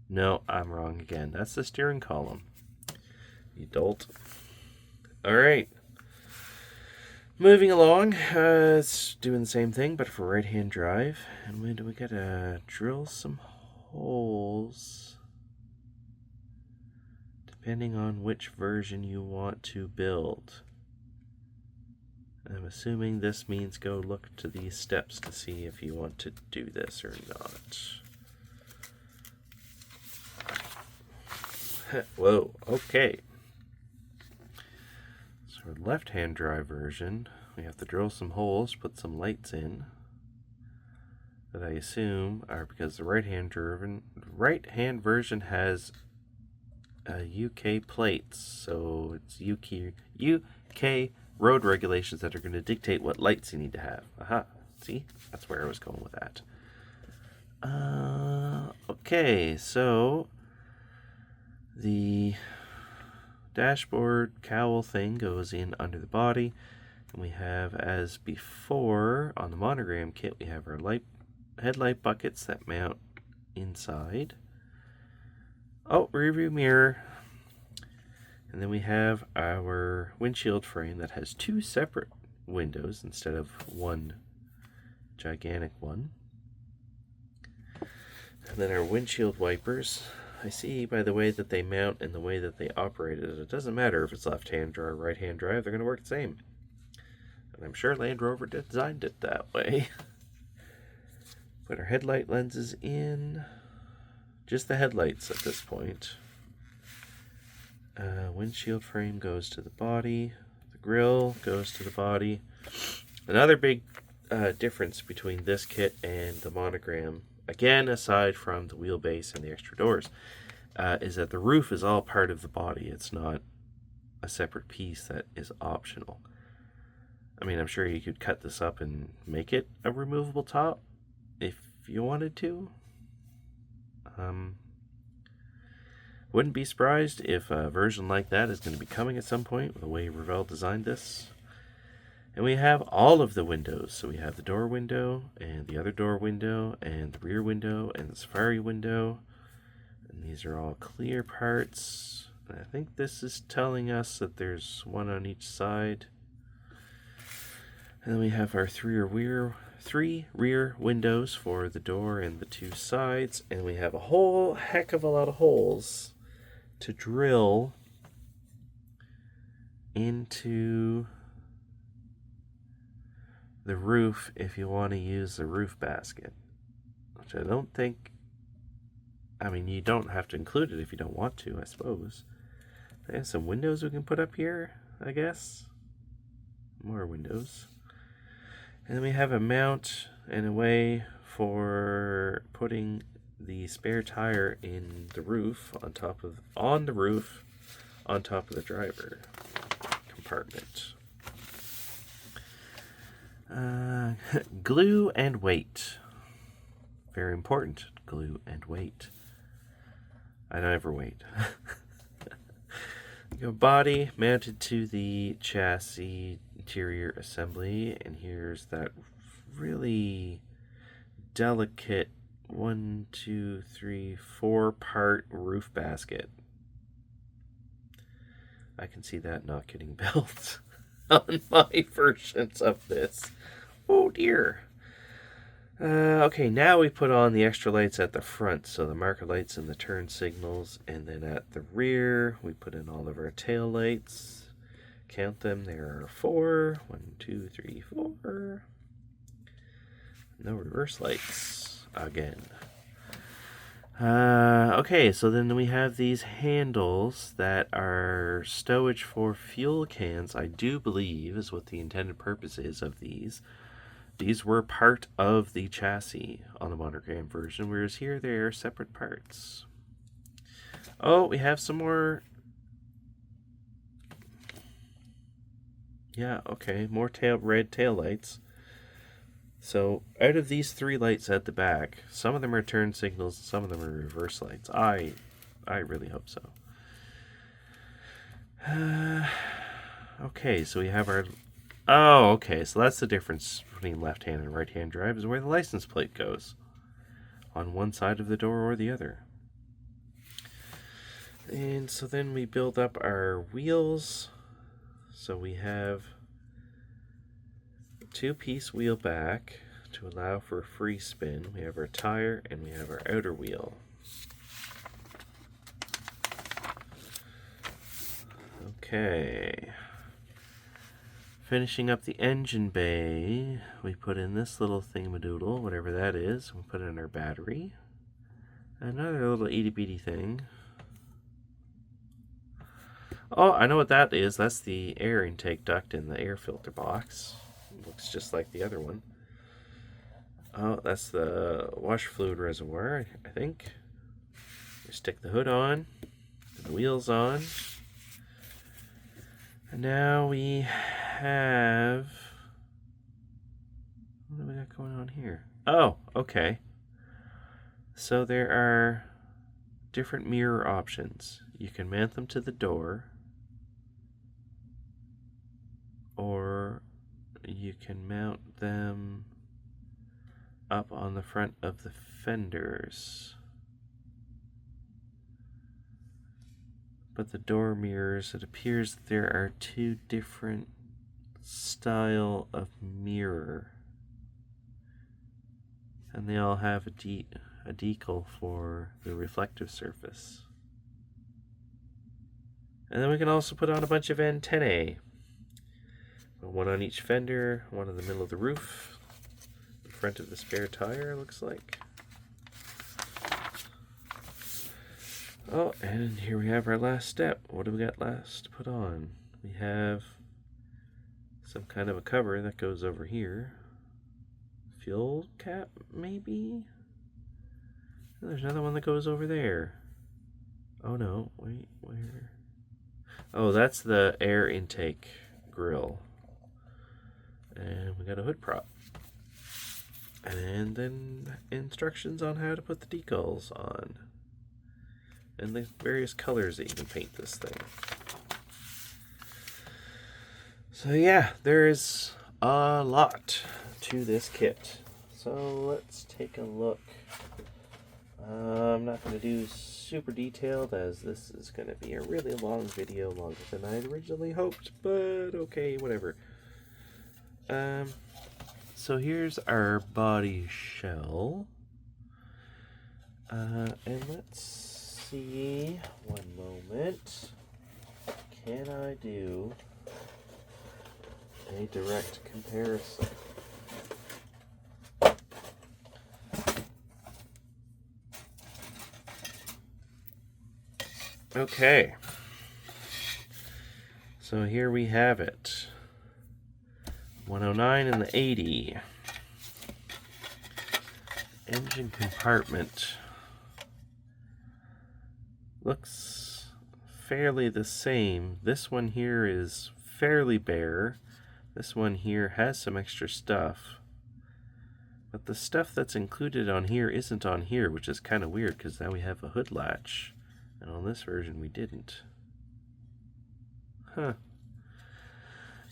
A: No, I'm wrong again. That's the steering column. You dolt. Alright. Moving along. It's doing the same thing, but for right-hand drive. And we gotta drill some holes. Depending on which version you want to build. I'm assuming this means go look to these steps to see if you want to do this or not. Whoa, okay. So for the left-hand drive version, we have to drill some holes, put some lights in that I assume are because the right-hand version has UK plates, so it's UK road regulations that are going to dictate what lights you need to have. Aha, see? That's where I was going with that. Okay, so the dashboard cowl thing goes in under the body, and we have, as before on the Monogram kit, we have our headlight buckets that mount inside. Oh, rearview mirror. And then we have our windshield frame that has two separate windows instead of one gigantic one. And then our windshield wipers. I see by the way that they mount and the way that they operate it doesn't matter if it's left-hand drive or right-hand drive, they're going to work the same. And I'm sure Land Rover designed it that way. Put our headlight lenses in. Just the headlights at this point. Windshield frame goes to the body. The grille goes to the body. Another big difference between this kit and the Monogram, again aside from the wheelbase and the extra doors, is that the roof is all part of the body. It's not a separate piece that is optional. I mean, I'm sure you could cut this up and make it a removable top if you wanted to. Wouldn't be surprised if a version like that is going to be coming at some point with the way Revell designed this. And we have all of the windows. So we have the door window and the other door window and the rear window and the safari window. And these are all clear parts. And I think this is telling us that there's one on each side. And then we have our three rear windows for the door and the two sides. And we have a whole heck of a lot of holes to drill into the roof if you want to use the roof basket, which I don't think, I mean, you don't have to include it if you don't want to, I suppose. They have some windows we can put up here, I guess. More windows. And then we have a mount and a way for putting the spare tire in the roof on top of the driver compartment. Glue and weight. Very important. Glue and weight. I never wait. Your body mounted to the chassis interior assembly, and here's that really delicate 1, 2, 3, 4-part roof basket. I can see that not getting built on my versions of this. Oh dear. Okay, now we put on the extra lights at the front, so the marker lights and the turn signals, and then at the rear we put in all of our tail lights. Count them, there are 4. 1, 2, 3, 4. No reverse lights again. Okay, so then we have these handles that are stowage for fuel cans, I do believe is what the intended purpose is of these. These were part of the chassis on the Monogram version, whereas here they are separate parts. Oh, we have some more. Yeah, okay, more red tail lights. So out of these 3 lights at the back, some of them are turn signals, some of them are reverse lights. I really hope so. Okay, so we have our... Oh, okay, so that's the difference between left-hand and right-hand drive, is where the license plate goes. On one side of the door or the other. And so then we build up our wheels. So we have 2-piece wheel back to allow for a free spin. We have our tire and we have our outer wheel. Okay. Finishing up the engine bay, we put in this little thingamadoodle, whatever that is. We put in our battery. Another little itty bitty thing. Oh, I know what that is. That's the air intake duct in the air filter box. It looks just like the other one. Oh, that's the washer fluid reservoir, I think. We stick the hood on, the wheels on. And now we have... what do we got going on here? Oh, okay. So there are different mirror options. You can mount them to the door, or you can mount them up on the front of the fenders. But the door mirrors, it appears that there are two different style of mirror, and they all have a decal for the reflective surface. And then we can also put on a bunch of antennae. One on each fender, one in the middle of the roof, in front of the spare tire, looks like. Oh, and here we have our last step. What do we got last to put on? We have some kind of a cover that goes over here. Fuel cap, maybe? And there's another one that goes over there. Oh no, wait, where? Oh, that's the air intake grill. And we got a hood prop. And then instructions on how to put the decals on. And the various colors that you can paint this thing. So yeah, there is a lot to this kit. So let's take a look. I'm not going to do super detailed, as this is going to be a really long video, longer than I originally hoped, but okay, whatever. So here's our body shell. And let's see, one moment. Can I do a direct comparison? Okay, so here we have it. 109 and the 80. Engine compartment looks fairly the same. This one here is fairly bare. This one here has some extra stuff. But the stuff that's included on here isn't on here, which is kind of weird because now we have a hood latch. And on this version we didn't. Huh.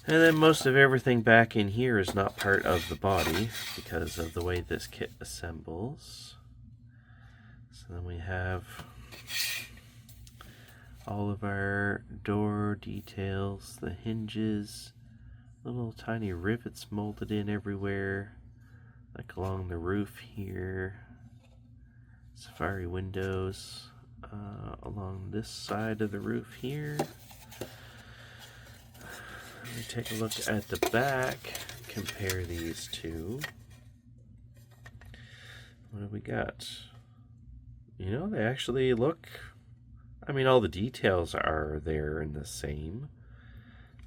A: And then most of everything back in here is not part of the body because of the way this kit assembles. So then we have all of our door details, the hinges, little tiny rivets molded in everywhere, like along the roof here, safari windows along this side of the roof here. Let me take a look at the back, compare these two. What do we got? You know, they actually look, I mean, all the details are there and the same.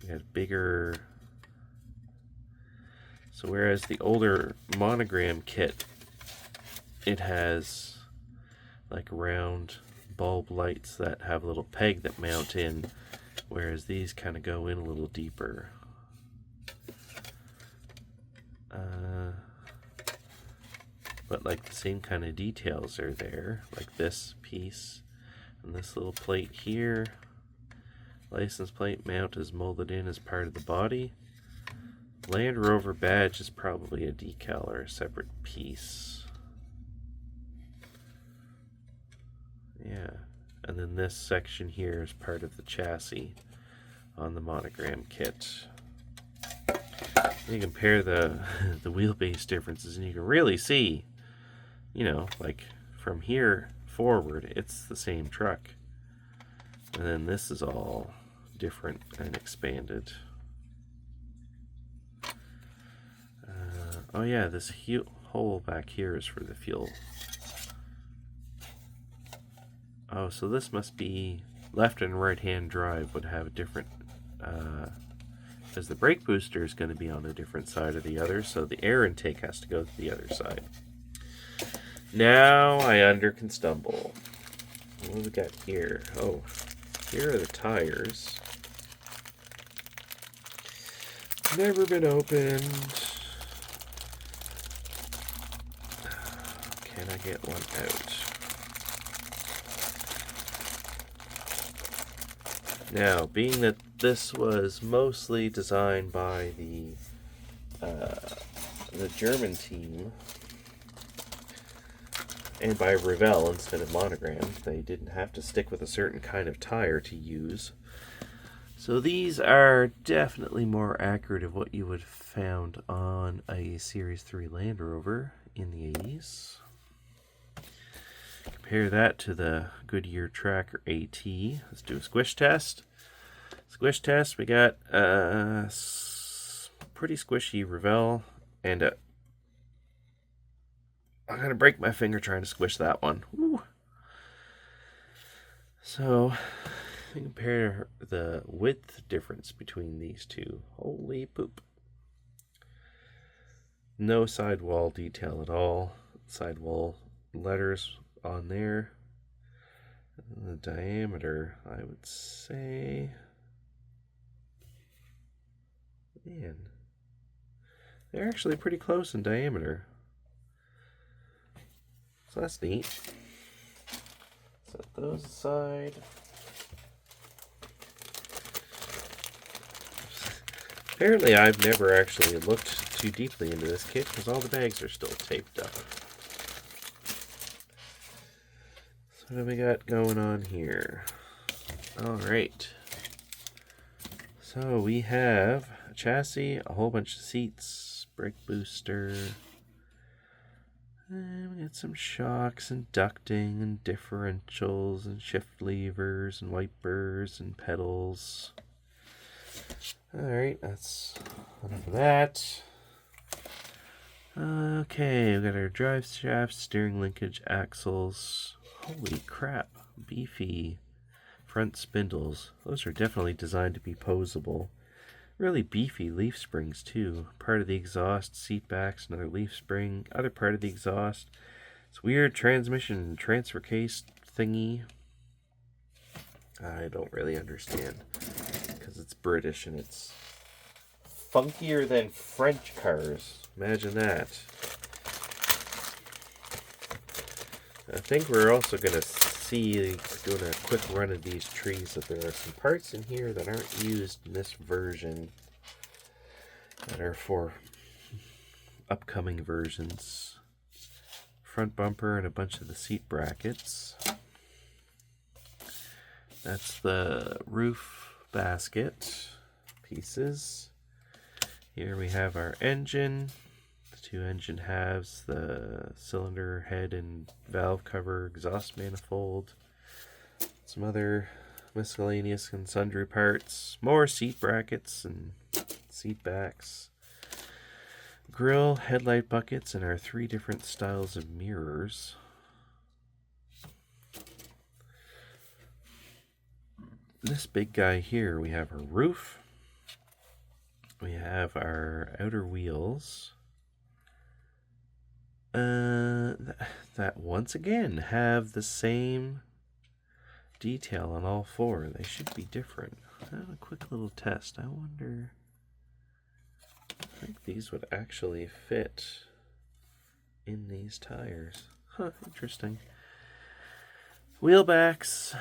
A: We got bigger, so whereas the older Monogram kit, it has like round bulb lights that have a little peg that mount in, whereas these kind of go in a little deeper. But like the same kind of details are there, like this piece and this little plate here. License plate mount is molded in as part of the body. Land Rover badge is probably a decal or a separate piece. Yeah, and then this section here is part of the chassis on the Monogram kit. You compare the wheelbase differences and you can really see, you know, like from here forward it's the same truck, and then this is all different and expanded. Oh yeah, this hole back here is for the fuel. Oh, so this must be left and right hand drive would have a different, because the brake booster is going to be on a different side of the other, so the air intake has to go to the other side. Now I can stumble. What do we got here? Oh, here are the tires. Never been opened. Can I get one out? Now, being that this was mostly designed by the German team and by Revell instead of Monogram, they didn't have to stick with a certain kind of tire to use. So these are definitely more accurate of what you would have found on a Series 3 Land Rover in the 80s. Compare that to the Goodyear Tracker AT. Let's do a squish test. Squish test, we got pretty squishy Revell, and I'm going to break my finger trying to squish that one. Woo. So, compare the width difference between these two. Holy poop. No sidewall detail at all. Sidewall letters on there. The diameter, I would say, man, they're actually pretty close in diameter. So that's neat. Set those aside. Apparently I've never actually looked too deeply into this kit because all the bags are still taped up. So what do we got going on here? Alright. So we have a chassis, a whole bunch of seats, brake booster, and we got some shocks and ducting and differentials and shift levers and wipers and pedals. Alright, that's enough of that. Okay, we got our drive shafts, steering linkage, axles. Holy crap, beefy front spindles. Those are definitely designed to be posable. Really beefy leaf springs too. Part of the exhaust, seat backs, another leaf spring, other part of the exhaust. It's weird transmission transfer case thingy. I don't really understand because it's British and it's funkier than French cars. Imagine that. I think we're also going to see, doing a quick run of these trees, that there are some parts in here that aren't used in this version that are for upcoming versions. Front bumper and a bunch of the seat brackets. That's the roof basket pieces. Here we have our engine, the two engine halves, the cylinder head and valve cover, exhaust manifold, some other miscellaneous and sundry parts, more seat brackets and seat backs, grill, headlight buckets, and our three different styles of mirrors. This big guy here, we have our roof, we have our outer wheels, that once again have the same detail on all four. They should be different. A quick little test. I wonder, I think these would actually fit in these tires. Huh, interesting. Wheelbacks,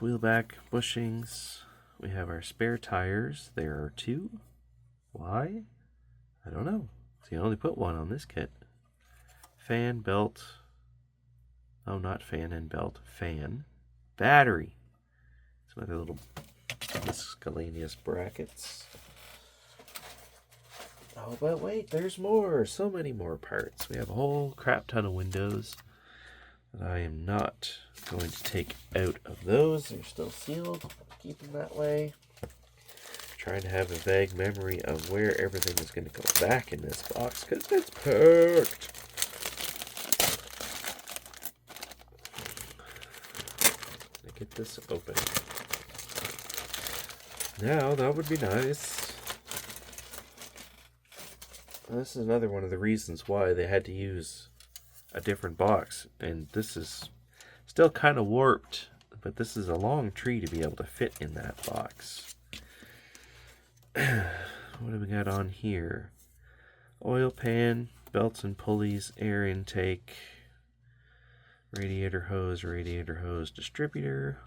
A: wheelback bushings. We have our spare tires. There are two. Why? I don't know. So you only put one on this kit. Fan, belt. Oh, not fan and belt. Fan. Battery. Some other little miscellaneous brackets. Oh, but wait, there's more. So many more parts. We have a whole crap ton of windows that I am not going to take out of those. They're still sealed. Keep them that way. Trying to have a vague memory of where everything is going to go back in this box because it's packed. Get this open. Now, that would be nice. This is another one of the reasons why they had to use a different box. And this is still kind of warped, but this is a long tree to be able to fit in that box. What do we got on here? Oil pan, belts and pulleys, air intake, radiator hose, distributor,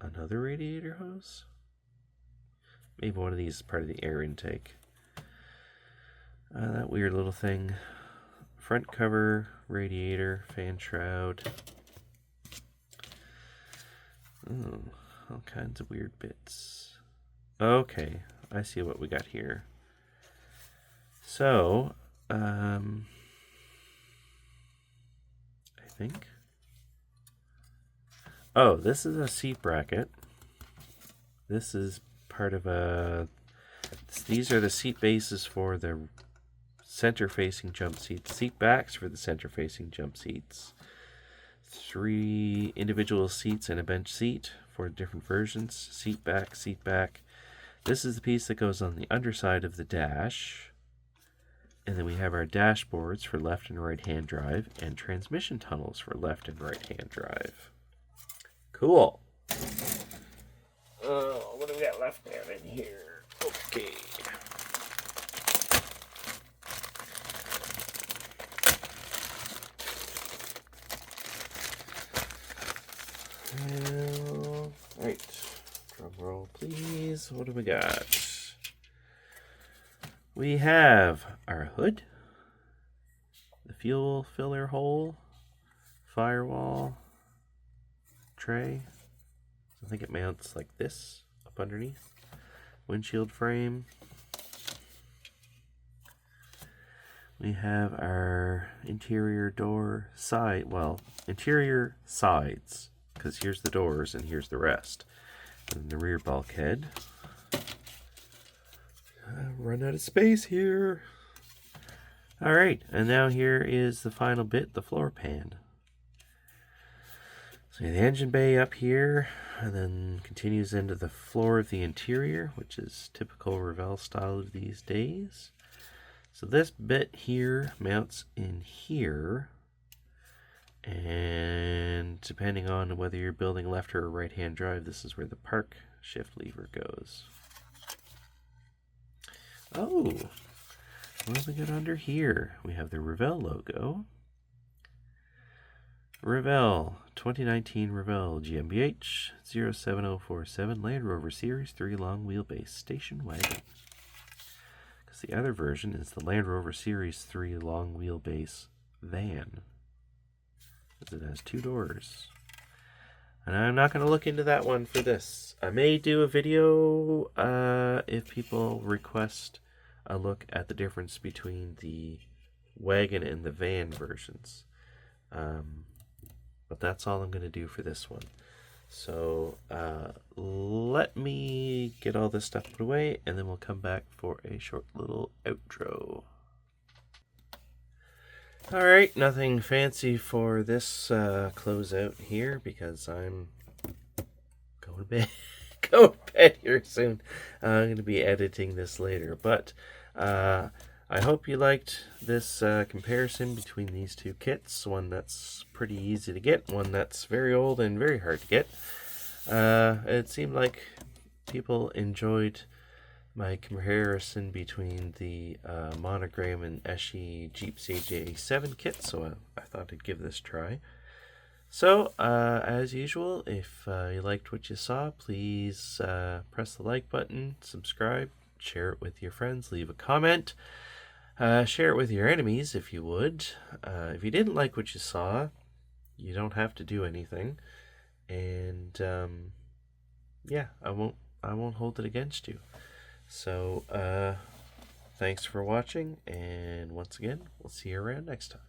A: another radiator hose. Maybe one of these is part of the air intake. That weird little thing. Front cover, radiator, fan shroud. Oh, all kinds of weird bits. Okay, I see what we got here. So, I think. Oh, this is a seat bracket. This is part of a. These are the seat bases for the center-facing jump seats. Seat backs for the center-facing jump seats. 3 individual seats and a bench seat for different versions. Seat back, seat back. This is the piece that goes on the underside of the dash. And then we have our dashboards for left and right hand drive and transmission tunnels for left and right hand drive. Cool. What do we got left down in here? Okay. Right. Drum roll, please. What do we got? We have our hood, the fuel filler hole, firewall, tray. I think it mounts like this up underneath. Windshield frame. We have our interior door side, well, interior sides, because here's the doors and here's the rest. And the rear bulkhead. Run out of space here. Alright, and now here is the final bit, the floor pan. So the engine bay up here, and then continues into the floor of the interior, which is typical Revell style of these days. So this bit here mounts in here, and depending on whether you're building left or right hand drive, this is where the park shift lever goes. Oh, what do we got under here? We have the Revell logo. Revell, 2019 Revell GmbH 07047 Land Rover Series 3 long wheelbase station wagon. Because the other version is the Land Rover Series 3 long wheelbase van. Because it has 2 doors. And I'm not going to look into that one for this. I may do a video if people request a look at the difference between the wagon and the van versions. But that's all I'm going to do for this one. So let me get all this stuff put away, and then we'll come back for a short little outro. Alright, nothing fancy for this closeout here, because I'm going to bed. Go to bed here soon. I'm going to be editing this later, but I hope you liked this comparison between these two kits. One that's pretty easy to get, one that's very old and very hard to get. It seemed like people enjoyed my comparison between the Monogram and Eschi Jeep CJ7 kit, so I thought I'd give this a try. So, as usual, if you liked what you saw, please press the like button, subscribe, share it with your friends, leave a comment, share it with your enemies if you would. If you didn't like what you saw, you don't have to do anything, and yeah, I won't hold it against you. So, thanks for watching, and once again, we'll see you around next time.